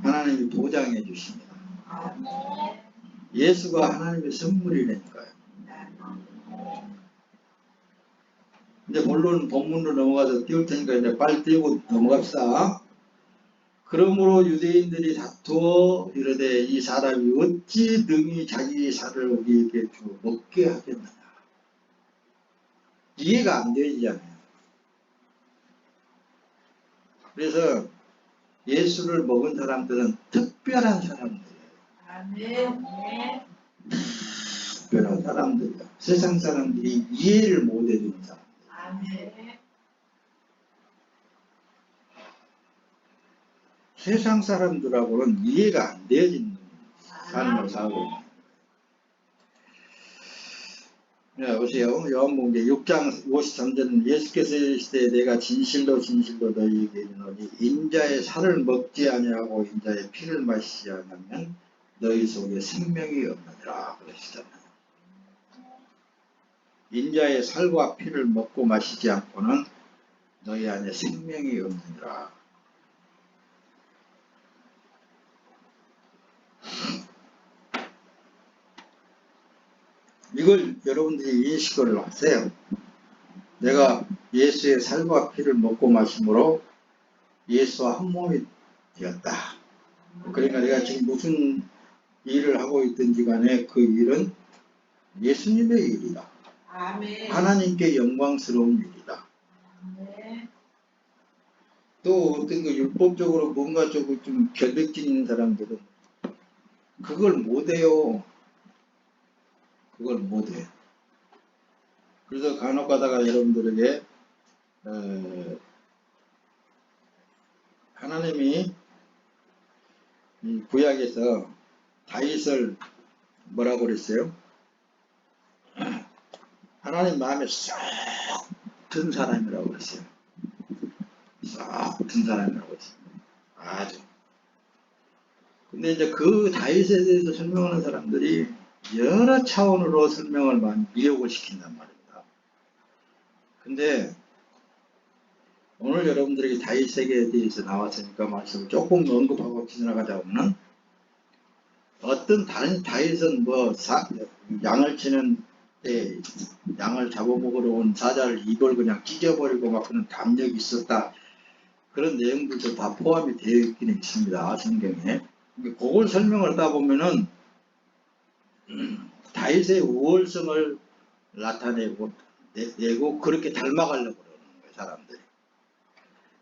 하나님이 보장해 주십니다. 예수가 하나님의 선물이라니까요. 이제 물론 본문으로 넘어가서 띄울 테니까 이제 빨리 띄우고 넘어갑시다. 그러므로 유대인들이 다투어 이르되 이 사람이 어찌 능히 자기 살을 우리에게 주어 먹게 하겠느냐. 이해가 안 되잖아요. 그래서 예수를 먹은 사람들은 특별한 사람들이에요. 특별한 사람들이에요. 세상 사람들이 이해를 못 해주는 사람들. 세상 사람들하고는 이해가 안 되어지는 삶을 살고 있는 거예요. 보세요. 요한복음 6장 53절 예수께서 이르시되 내가 진실로 진실로 너희에게 이르노니 인자의 살을 먹지 아니하고 인자의 피를 마시지 않으면 너희 속에 생명이 없느니라 그러시잖아요. 인자의 살과 피를 먹고 마시지 않고는 너희 안에 생명이 없느니라. 이걸 여러분들이 인식을 하세요. 내가 예수의 살과 피를 먹고 마심으로 예수와 한 몸이 되었다. 그러니까 내가 지금 무슨 일을 하고 있든지 간에 그 일은 예수님의 일이다. 아멘. 하나님께 영광스러운 일이다. 아멘. 또 어떤 그 율법적으로 뭔가 좀 결백진 있는 사람들은 그걸 못해요. 그걸 못해. 그래서 간혹 가다가 여러분들에게 하나님이 이 구약에서 다윗을 뭐라고 그랬어요? 하나님 마음에 쏙 든 사람이라고 그랬어요. 쏙 든 사람이라고 했어요. 아주. 근데 이제 그 다윗에 대해서 설명하는 사람들이 여러 차원으로 설명을 많이 미혹을 시킨단 말입니다. 근데 오늘 여러분들에게 다윗에게 대해서 나왔으니까 말씀을 조금 언급하고 지나가자면은 어떤 다른 다윗은 양을 치는 때 양을 잡아먹으러 온 사자를 입을 그냥 찢어버리고 막 그런 담력이 있었다. 그런 내용들도 다 포함이 되어 있기는 있습니다. 성경에. 그걸 설명을 하다 보면은 다윗의 우월성을 나타내고 내고 그렇게 닮아가려고 그러는 거예요. 사람들이.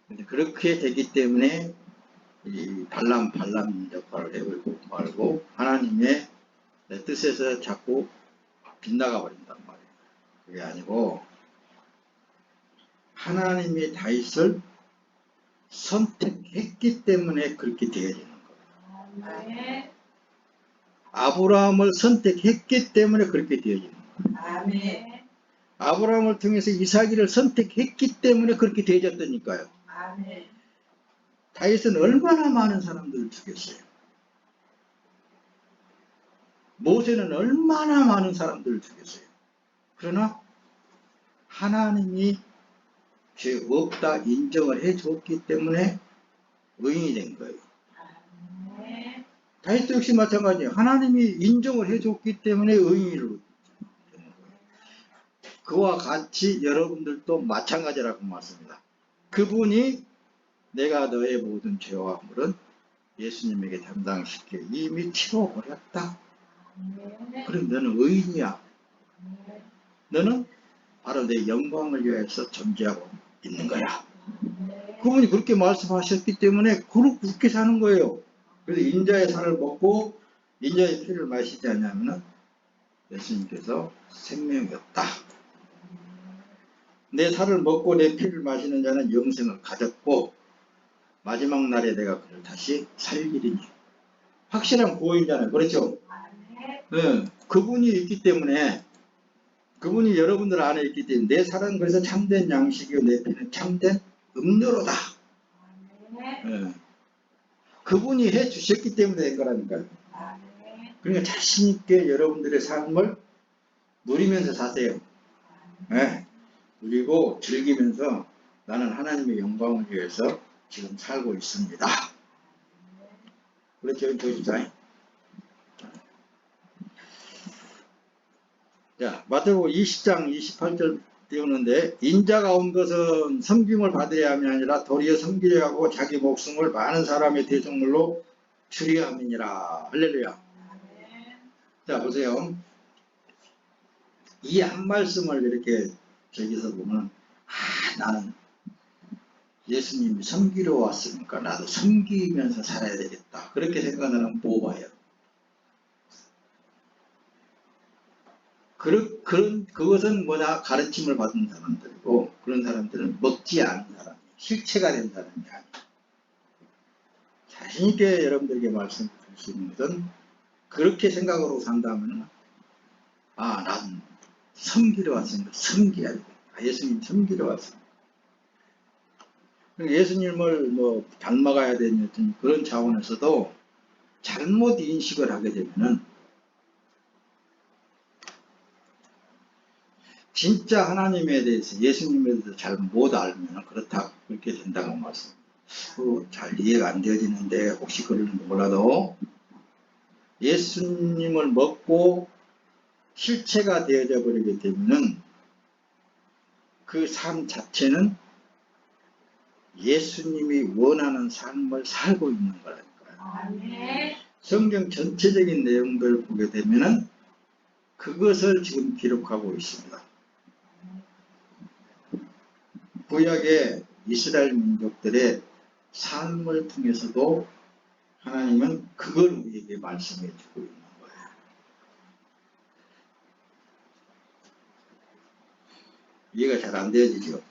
근데 그렇게 되기 때문에 이 발람 역할을 해버리고 말고 하나님의 뜻에서 자꾸 빗나가 버린단 말이에요. 그게 아니고 하나님이 다윗을 선택했기 때문에 그렇게 되어지는 거예요. 아브라함을 선택했기 때문에 그렇게 되어지는 거예요. 아브라함을 통해서 이삭이를 선택했기 때문에 그렇게 되어졌다니까요. 다윗은 얼마나 많은 사람들을 죽였어요. 모세는 얼마나 많은 사람들을 죽였어요. 그러나 하나님이 죄 없다 인정을 해줬기 때문에 의인이 된 거예요. 다윗도 역시 마찬가지예요. 하나님이 인정을 해줬기 때문에 의인이 된 거예요. 그와 같이 여러분들도 마찬가지라고 말씀합니다. 그분이 내가 너의 모든 죄와 물은 예수님에게 담당시켜 이미 치워버렸다. 그럼 너는 의인이야. 너는 바로 내 영광을 위해서 존재하고 있는 거야. 그분이 그렇게 말씀하셨기 때문에 그렇게 사는 거예요. 그래서 인자의 살을 먹고 인자의 피를 마시지 않으면 예수님께서 생명이 없다. 내 살을 먹고 내 피를 마시는 자는 영생을 가졌고 마지막 날에 내가 그를 다시 살리리니. 확실한 구원이잖아요. 그렇죠? 네. 그분이 있기 때문에 그분이 여러분들 안에 있기 때문에 내 살은 그래서 참된 양식이요 내 피는 참된 음료로다. 네. 그분이 해주셨기 때문에 된 거라니까요. 그러니까 자신 있게 여러분들의 삶을 누리면서 사세요. 네. 누리고 즐기면서 나는 하나님의 영광을 위해서 지금 살고 있습니다. 그렇죠? 조집사님. 자, 마태복음 20장 28절 띄우는데 인자가 온 것은 섬김을 받으려 함이 아니라 도리어 섬기려 하고 자기 목숨을 많은 사람의 대속물로 주려 함이니라. 할렐루야. 자, 보세요. 이 한 말씀을 이렇게 저기서 보면 나는 예수님이 섬기러 왔으니까 나도 섬기면서 살아야 되겠다. 그렇게 생각하는 뽑아요. 그것은 뭐냐? 가르침을 받은 사람들이고, 그런 사람들은 먹지 않은 사람, 실체가 된 사람이 아니에요. 자신있게 여러분들에게 말씀드릴 수 있는 것은 그렇게 생각으로 산다면 난 섬기러 왔으니까 섬겨야 돼. 예수님 섬기러 왔습니다. 예수님을 닮아가야 되는 그런 차원에서도 잘못 인식을 하게 되면은 진짜 하나님에 대해서 예수님에 대해서 잘 못 알면 그렇게 된다고 말씀입니다. 잘 이해가 안 되어지는데 혹시 그러는지 몰라도 예수님을 먹고 실체가 되어져 버리게 되면은 그 삶 자체는 예수님이 원하는 삶을 살고 있는 거라니까요. 아멘. 성경 전체적인 내용들을 보게 되면은 그것을 지금 기록하고 있습니다. 구약의 이스라엘 민족들의 삶을 통해서도 하나님은 그걸 우리에게 말씀해 주고 있는 거예요. 이해가 잘 안 되어지죠?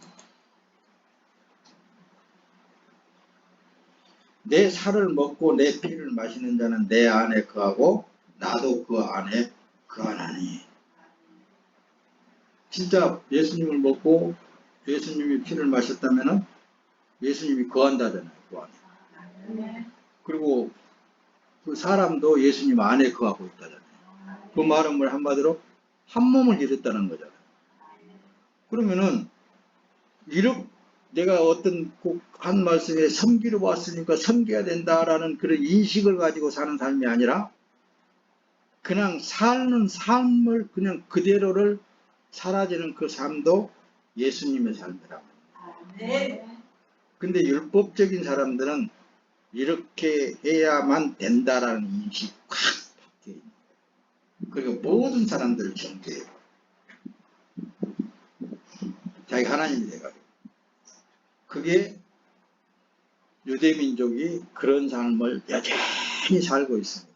내 살을 먹고 내 피를 마시는 자는 내 안에 거하고 나도 그 안에 거하나니. 진짜 예수님을 먹고 예수님이 피를 마셨다면 예수님이 거한다잖아요. 그 안에. 그리고 그 사람도 예수님 안에 거하고 있다잖아요. 그 말은 뭘 한마디로 한 몸을 이뤘다는 거잖아요. 그러면은 내가 어떤 한 말씀에 섬기러 왔으니까 섬겨야 된다라는 그런 인식을 가지고 사는 삶이 아니라 그냥 사는 삶을 그냥 그대로를 사라지는 그 삶도 예수님의 삶이라고. 근데 율법적인 사람들은 이렇게 해야만 된다라는 인식이 확 바뀌어요. 그리고 모든 사람들을 정죄해요. 자기 하나님이 돼가지고. 그게 유대민족이 그런 삶을 여전히 살고 있습니다.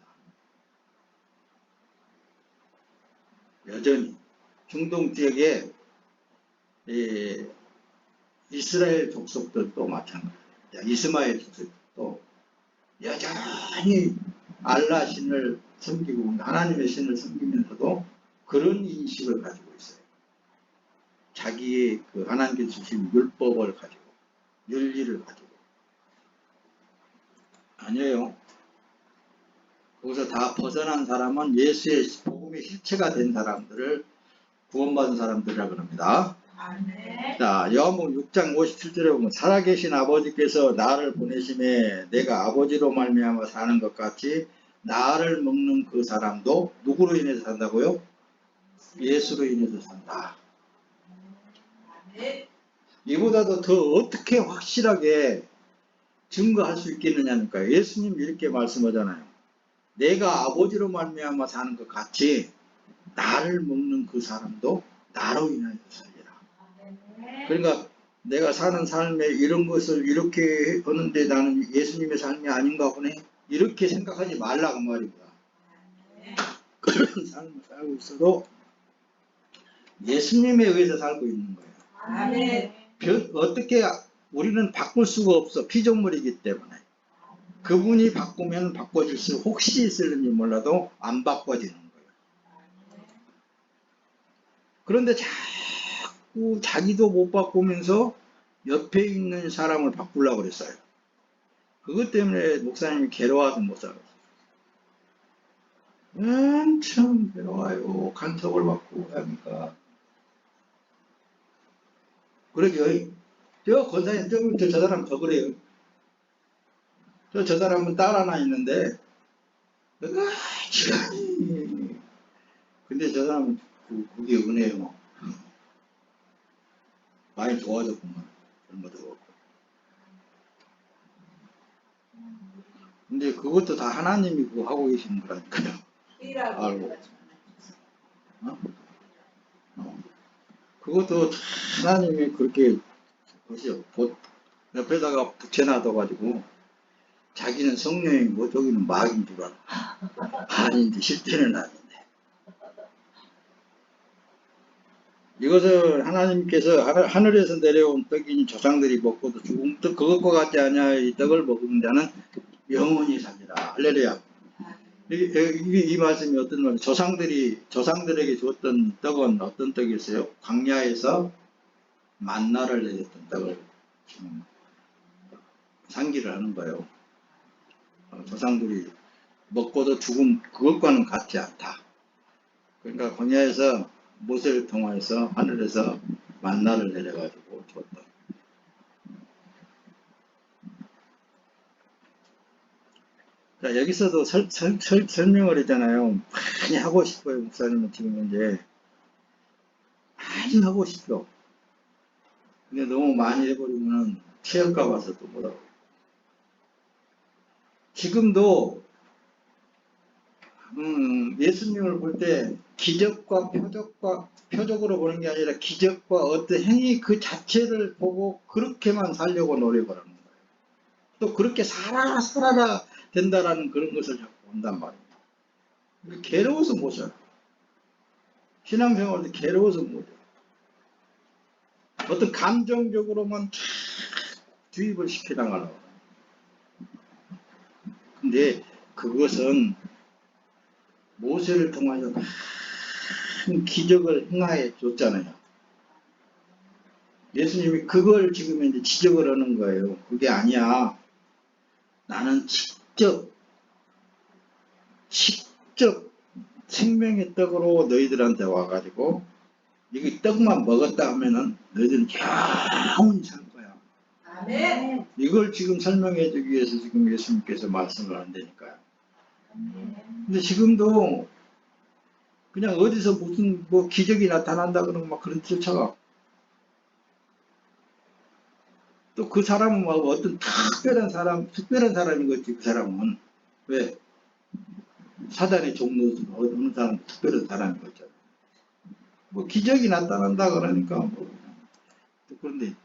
여전히. 중동 지역에 이스라엘 족속들도 마찬가지입니다. 이스마엘 족속도 여전히 알라 신을 섬기고 하나님의 신을 섬기면서도 그런 인식을 가지고 있어요. 자기의 그 하나님께 주신 율법을 가지고 윤리를 가지고. 아니에요. 거기서 다 벗어난 사람은 예수의 복음의 실체가 된 사람들을 구원받은 사람들이라 그럽니다. 자, 요한복음 6장 57절에 보면 살아계신 아버지께서 나를 보내심에 내가 아버지로 말미암아 사는 것 같이 나를 먹는 그 사람도 누구로 인해서 산다고요? 예수로 인해서 산다. 이보다도 더 어떻게 확실하게 증거할 수 있겠느냐니까요. 예수님 이렇게 말씀하잖아요. 내가 아버지로 말미암아 사는 것 같이 나를 먹는 그 사람도 나로 인하여 살리라. 그러니까 내가 사는 삶에 이런 것을 이렇게 하는데 나는 예수님의 삶이 아닌가 보네. 이렇게 생각하지 말라고 말입니다. 그런 삶을 살고 있어도 예수님에 의해서 살고 있는 거예요. 어떻게 우리는 바꿀 수가 없어. 피조물이기 때문에. 그분이 바꾸면 바꿔줄 수 혹시 있을지 몰라도 안 바꿔지는 거예요. 그런데 자꾸 자기도 못 바꾸면서 옆에 있는 사람을 바꾸려고 그랬어요. 그것 때문에 목사님이 괴로워서 못 살았어요. 엄청 괴로워요. 간섭을 받고 하니까. 그러죠. 저 권사님, 저 사람 더 그래요. 저 사람은 딸 하나 있는데, 근데 저 사람은 그게 은혜요. 많이 좋아졌구만. 젊어도. 근데 그것도 다 하나님이 그거 하고 계시는 거라니까요. 알고. 그것도 하나님이 그렇게 옆에다가 붙여놔둬가지고 자기는 성령이고 저기는 마귀인 줄 알아. 아닌데 실제는 아닌데. 이것을 하나님께서 하늘에서 내려온 떡이니 조상들이 먹고도 죽은 떡 그것과 같지 않냐. 이 떡을 먹은 자는 영원히 살리라. 할렐루야. 이 말씀이 어떤 말이에요? 조상들에게 주었던 떡은 어떤 떡이었어요? 광야에서 만나를 내렸던 떡을 지금 상기를 하는 거예요. 조상들이 먹고도 죽은 그것과는 같지 않다. 그러니까 광야에서 모세를 통하여서 하늘에서 만나를 내려가지고 줬다. 자, 여기서도 설명을 했잖아요. 많이 하고 싶어요. 목사님은 지금 이제 많이 하고 싶어. 근데 너무 많이 해버리면 체험가 봐서 또 못하고. 지금도 예수님을 볼 때 기적과 표적으로 보는 게 아니라 기적과 어떤 행위 그 자체를 보고 그렇게만 살려고 노력을 하는 거예요. 또 그렇게 살아라 된다라는 그런 것을 자꾸 본단 말이에요. 괴로워서 못 살아. 신앙생활도 괴로워서 못 살아. 어떤 감정적으로만 주입을 시켜나가려고. 근데 그것은 모세를 통하여 큰 기적을 행하여 줬잖아요. 예수님이 그걸 지금 이제 지적을 하는 거예요. 그게 아니야. 나는 직접 생명의 떡으로 너희들한테 와가지고 이 떡만 먹었다 하면은 너희들은 영원히 살 거야. 아멘. 이걸 지금 설명해 주기 위해서 지금 예수님께서 말씀을 한다니까요. 근데 지금도 그냥 어디서 무슨 뭐 기적이 나타난다 그러면 막 그런 쫓아가. 또 그 사람은 막 어떤 특별한 사람인 거지. 그 사람은 왜 사단의 종로서 어느 사람 특별한 사람인 거잖아. 뭐 기적이 나타난다 그러니까 뭐 그런데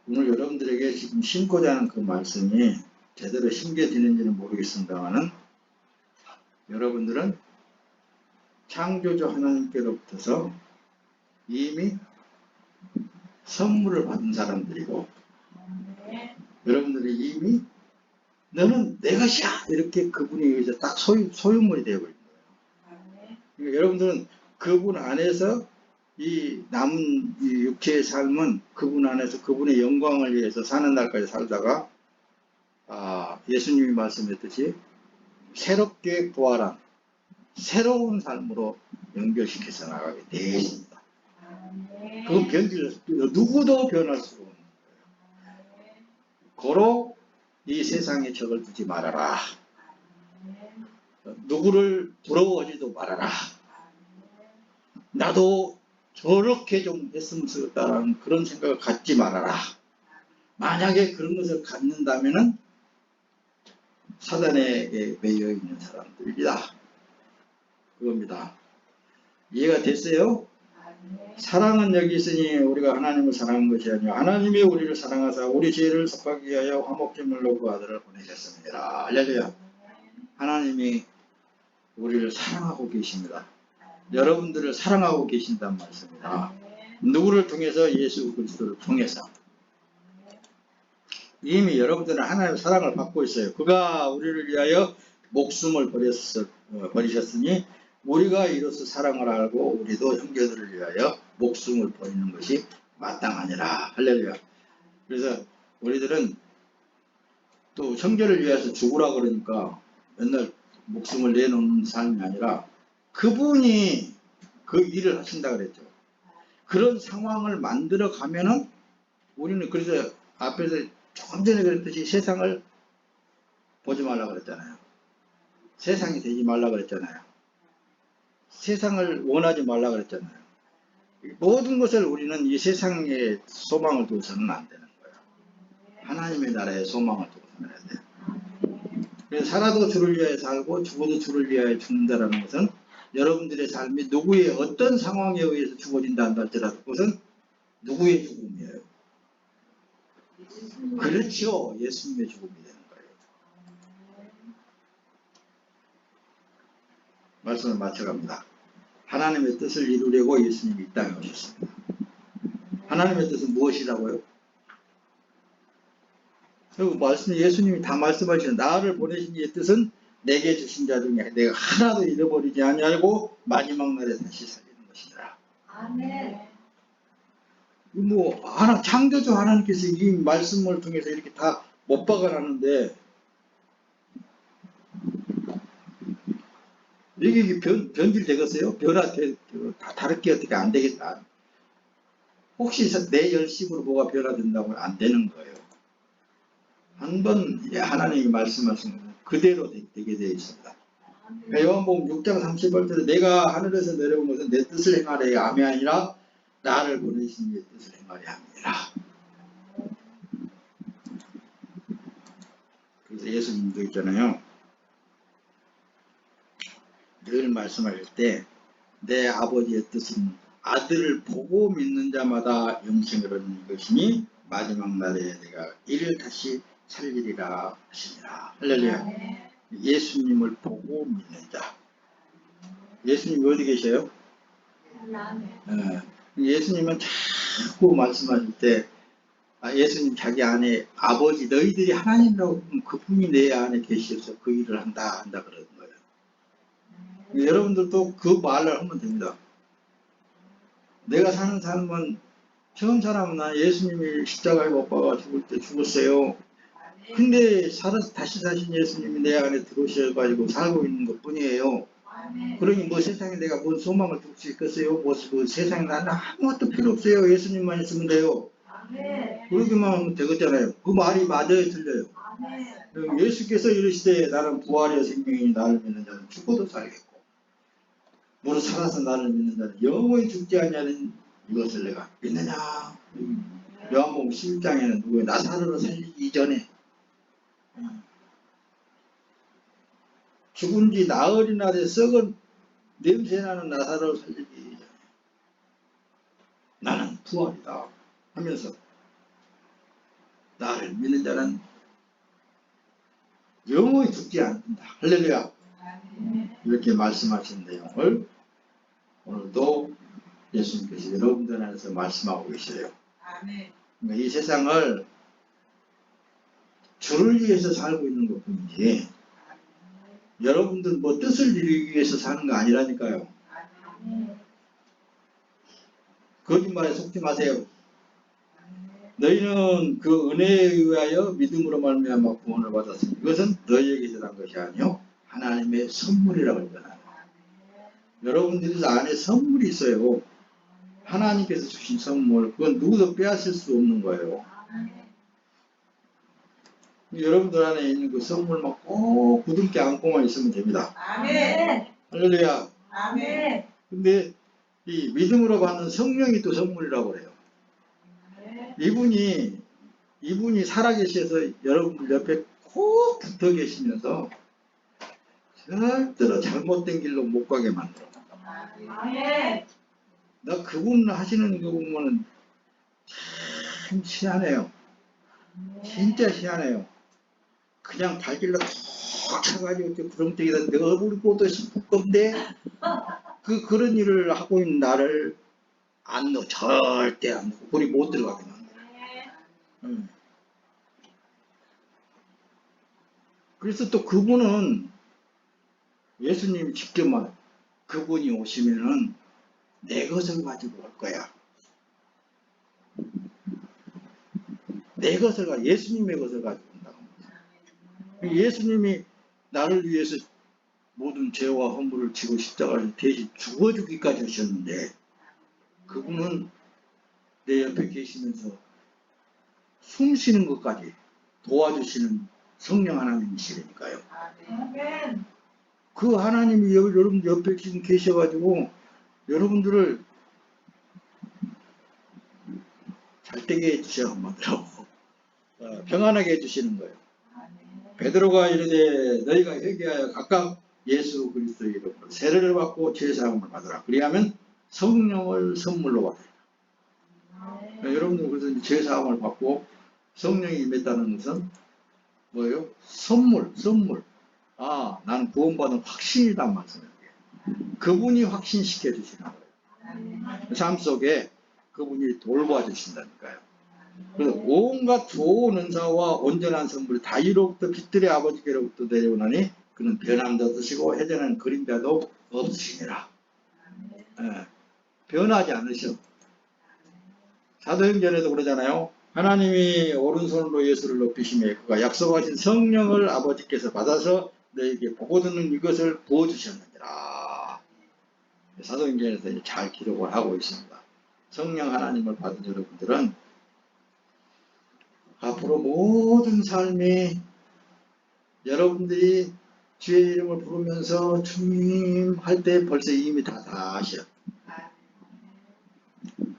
오늘 여러분들에게 지금 심고자 하는 그 말씀이 제대로 심겨지는지는 모르겠습니다만은 여러분들은 창조주 하나님께로부터서 이미 선물을 받은 사람들이고 여러분들이 이미 너는 내 것이야 이렇게 그분에 의해서 딱 소유물이 되어버린 거예요. 그러니까 여러분들은 그분 안에서 이 남은 이 육체의 삶은 그분 안에서 그분의 영광을 위해서 사는 날까지 살다가 예수님이 말씀했듯이 새롭게 부활한 새로운 삶으로 연결시켜서 나가게 되어 있습니다. 그건 누구도 변할 수 없는 거예요. 고로 이 세상에 적을 두지 말아라. 누구를 부러워하지도 말아라. 나도 저렇게 좀 했으면 좋겠다라는 그런 생각을 갖지 말아라. 만약에 그런 것을 갖는다면은 사단에게 매여 있는 사람들이다. 그겁니다. 이해가 됐어요? 사랑은 여기 있으니 우리가 하나님을 사랑한 것이 아니라 하나님이 우리를 사랑하사 우리 죄를 속하기 위하여 화목제물로 그 아들을 보내셨습니다. 할렐루야. 하나님이 우리를 사랑하고 계십니다. 여러분들을 사랑하고 계신단 말씀입니다. 누구를 통해서? 예수 그리스도를 통해서. 이미 여러분들은 하나님의 사랑을 받고 있어요. 그가 우리를 위하여 목숨을 버리셨으니 우리가 이로써 사랑을 알고 우리도 형제들을 위하여 목숨을 버리는 것이 마땅하니라. 할렐루야. 그래서 우리들은 또 형제를 위해서 죽으라 그러니까 맨날 목숨을 내놓는 삶이 아니라 그분이 그 일을 하신다 그랬죠. 그런 상황을 만들어 가면은 우리는 그래서 앞에서 조금 전에 그랬듯이 세상을 보지 말라 그랬잖아요. 세상이 되지 말라 그랬잖아요. 세상을 원하지 말라 그랬잖아요. 모든 것을 우리는 이 세상에 소망을 두어서는 안 되는 거예요. 하나님의 나라에 소망을 두어서는 해야 돼요. 그래서 살아도 주를 위하여 살고 죽어도 주를 위하여 죽는다라는 것은 여러분들의 삶이 누구의 어떤 상황에 의해서 죽어진다 한다 할지라도 그것은 누구의 죽음이에요? 그렇죠. 예수님의 죽음이 되는 거예요. 말씀을 마쳐갑니다. 하나님의 뜻을 이루려고 예수님이 이 땅에 오셨습니다. 하나님의 뜻은 무엇이라고요? 그리고 예수님이 다 말씀하시는 나를 보내신 이의 뜻은 내게 주신 자 중에 내가 하나도 잃어버리지 아니하고 마지막 날에 다시 살리는 것이니라. 아멘. 뭐 하나 창조주 하나님께서 이 말씀을 통해서 이렇게 다 못 박아놨는데 이게 변질되겠어요? 다 다르게 어떻게 안 되겠다. 혹시 내 열심으로 뭐가 변화된다고 안 되는 거예요. 한번 하나님이 말씀하신 건 그대로 되게 되어 있습니다. 요한복음 6장 30절에 내가 하늘에서 내려온 것은 내 뜻을 행하려 함이 아니라 나를 보내신 이의 뜻을 행하려 함이라. 그래서 예수님도 있잖아요. 늘 말씀하실 때 내 아버지의 뜻은 아들을 보고 믿는 자마다 영생을 얻는 것이니 마지막 날에 내가 이를 다시 살리리라 하시니라. 할렐루야. 예수님을 보고 믿는 자. 예수님 어디 계셔요? 예수님은 자꾸 말씀하실 때 예수님 자기 안에 아버지 너희들이 하나님이라고 부르면 그분이 내 안에 계셔서 그 일을 한다 그러는 거예요. 여러분들도 그 말을 하면 됩니다. 내가 사는 삶은 처음 사람은 난 예수님이 십자가에 못 박아 죽을 때 죽었어요. 근데 다시 사신 예수님이 내 안에 들어오셔가지고 살고 있는 것 뿐이에요. 그러니 뭐 세상에 내가 뭔 소망을 둘 수 있겠어요? 뭐 세상에 나는 아무것도 필요 없어요. 예수님만 있으면 돼요. 그러기만 하면 되겠잖아요. 그 말이 맞아요, 틀려요? 예수께서 이르시되 나는 부활이여 생명이니 나를 믿는 자는 죽어도 살겠고 무릇 살아서 나를 믿는 자는 영원히 죽지 않냐는 이것을 내가 믿느냐. 요한복음 11장에는 누구예요? 나사로를 살리기 이전에 죽은 지 나흘이나 썩은 냄새나는 나사로를 살리기 이전에 나는 부활이다 하면서 나를 믿는 자는 영원히 죽지 않는다. 할렐루야. 이렇게 말씀하신 내용을 오늘도 예수님께서 여러분들 안에서 말씀하고 계세요. 그러니까 이 세상을 주를 위해서 살고 있는 것 뿐이지 여러분들 뭐 뜻을 이루기 위해서 사는 거 아니라니까요. 거짓말에 속지 마세요. 너희는 그 은혜에 의하여 믿음으로 말미암아 구원을 받았으니 이것은 너희에게서 난 것이 아니요 하나님의 선물이라고 했잖아요. 여러분들 안에 선물이 있어요. 하나님께서 주신 선물. 그건 누구도 빼앗을 수 없는 거예요. 여러분들 안에 있는 그 선물만 꼭 굳게 안고만 있으면 됩니다. 아멘. 할렐루야. 아멘. 근데 이 믿음으로 받는 성령이 또 선물이라고 그래요. 이분이 살아계셔서 여러분들 옆에 꼭 붙어 계시면서 절대로 잘못된 길로 못 가게 만들어. 아멘. 나 그분 하시는 거 보면은 참 희한해요. 진짜 희한해요. 그냥 발길로 톡 차가지고 구렁텅이다 내가 얼굴이 꽂아 싶을 건데 그런 일을 하고 있는 나를 안 넣어. 절대 안 넣고 불이 못 들어가게 만들어. 그래서 또 그분은 예수님이 직접 말 그분이 오시면은 내 것을 가지고 올 거야. 내 것을 가지고 예수님의 것을 가지고 온다고. 예수님이 나를 위해서 모든 죄와 허물을 지고 십자가를 대신 죽어주기까지 하셨는데 그분은 내 옆에 계시면서 숨 쉬는 것까지 도와주시는 성령 하나님이시니까요. 아멘. 그 하나님이 여러분 옆에 지금 계셔가지고 여러분들을 잘되게 해주셔 한마디로 평안하게 해주시는 거예요. 베드로가 이르되 너희가 회개하여 각각 예수 그리스도의 이름으로 세례를 받고 죄사함을 받으라. 그리하면 성령을 선물로 받으라. 여러분들 그래서 죄사함을 받고 성령이 임했다는 것은 뭐예요? 선물. 나는 구원받은 확신이란 말씀이에요. 그분이 확신시켜 주시는 거예요. 삶 속에 그분이 돌봐 주신다니까요. 그래서 온갖 좋은 은사와 온전한 선물 다 이로부터 빛들의 아버지께로부터 내려오나니 그는 변함도 없으시고 해전한 그림자도 없으시니라. 예, 변하지 않으셔. 사도행전에도 그러잖아요. 하나님이 오른손으로 예수를 높이시며 그가 약속하신 성령을 아버지께서 받아서 너에게 보고 듣는 이것을 부어주셨느니라. 사도행전에서 잘 기록을 하고 있습니다. 성령 하나님을 받은 여러분들은 앞으로 모든 삶이 여러분들이 주의 이름을 부르면서 주님 할 때 벌써 이미 다 아셔.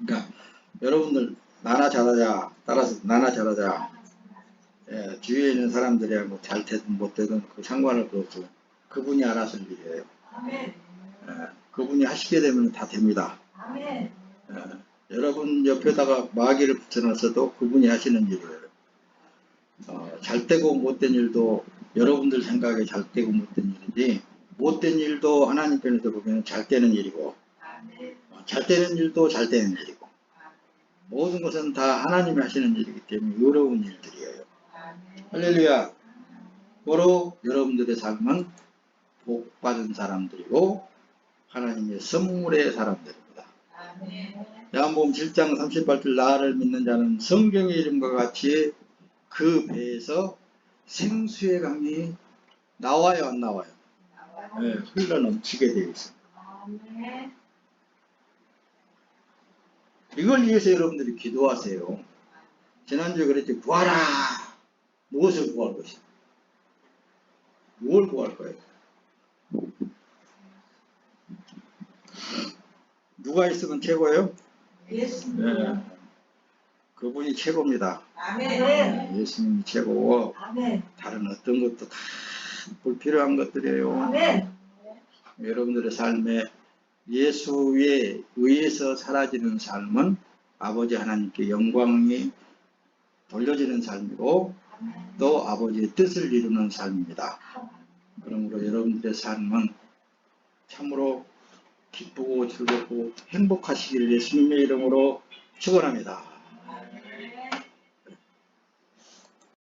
그러니까 여러분들 나나 잘하자, 따라서 나나 잘하자. 예, 주위에 있는 사람들이하고 잘 되든 못 되든 그 상관을 없고 그분이 알아서 일이에요. 예, 그분이 하시게 되면 다 됩니다. 예, 여러분 옆에다가 마귀를 붙여놨어도 그분이 하시는 일이에요. 잘 되고 못된 일도 여러분들 생각에 잘 되고 못된 일이지 못된 일도 하나님 편에서 보면 잘 되는 일이고 잘 되는 일도 잘 되는 일이고 모든 것은 다 하나님이 하시는 일이기 때문에 어려운 일들이에요. 할렐루야. 고로 여러분들의 삶은 복받은 사람들이고 하나님의 선물의 사람들입니다. 야한복음 7장 38절 나를 믿는 자는 성경의 이름과 같이 그 배에서 생수의 강이 나와요 안 나와요? 네, 흘러 넘치게 되어 있습니다. 이걸 위해서 여러분들이 기도하세요. 지난주에 그랬지 구하라. 무엇을 구할 것이냐? 무엇을 구할 거예요? 누가 있으면 최고예요? 예수님. 네, 그분이 최고입니다. 아멘. 예수님이 최고고 아멘. 다른 어떤 것도 다 불필요한 것들이에요. 아멘. 여러분들의 삶에 예수에 의해서 사라지는 삶은 아버지 하나님께 영광이 돌려지는 삶이고 또 아버지의 뜻을 이루는 삶입니다. 그러므로 여러분들의 삶은 참으로 기쁘고 즐겁고 행복하시기를 예수님의 이름으로 축원합니다.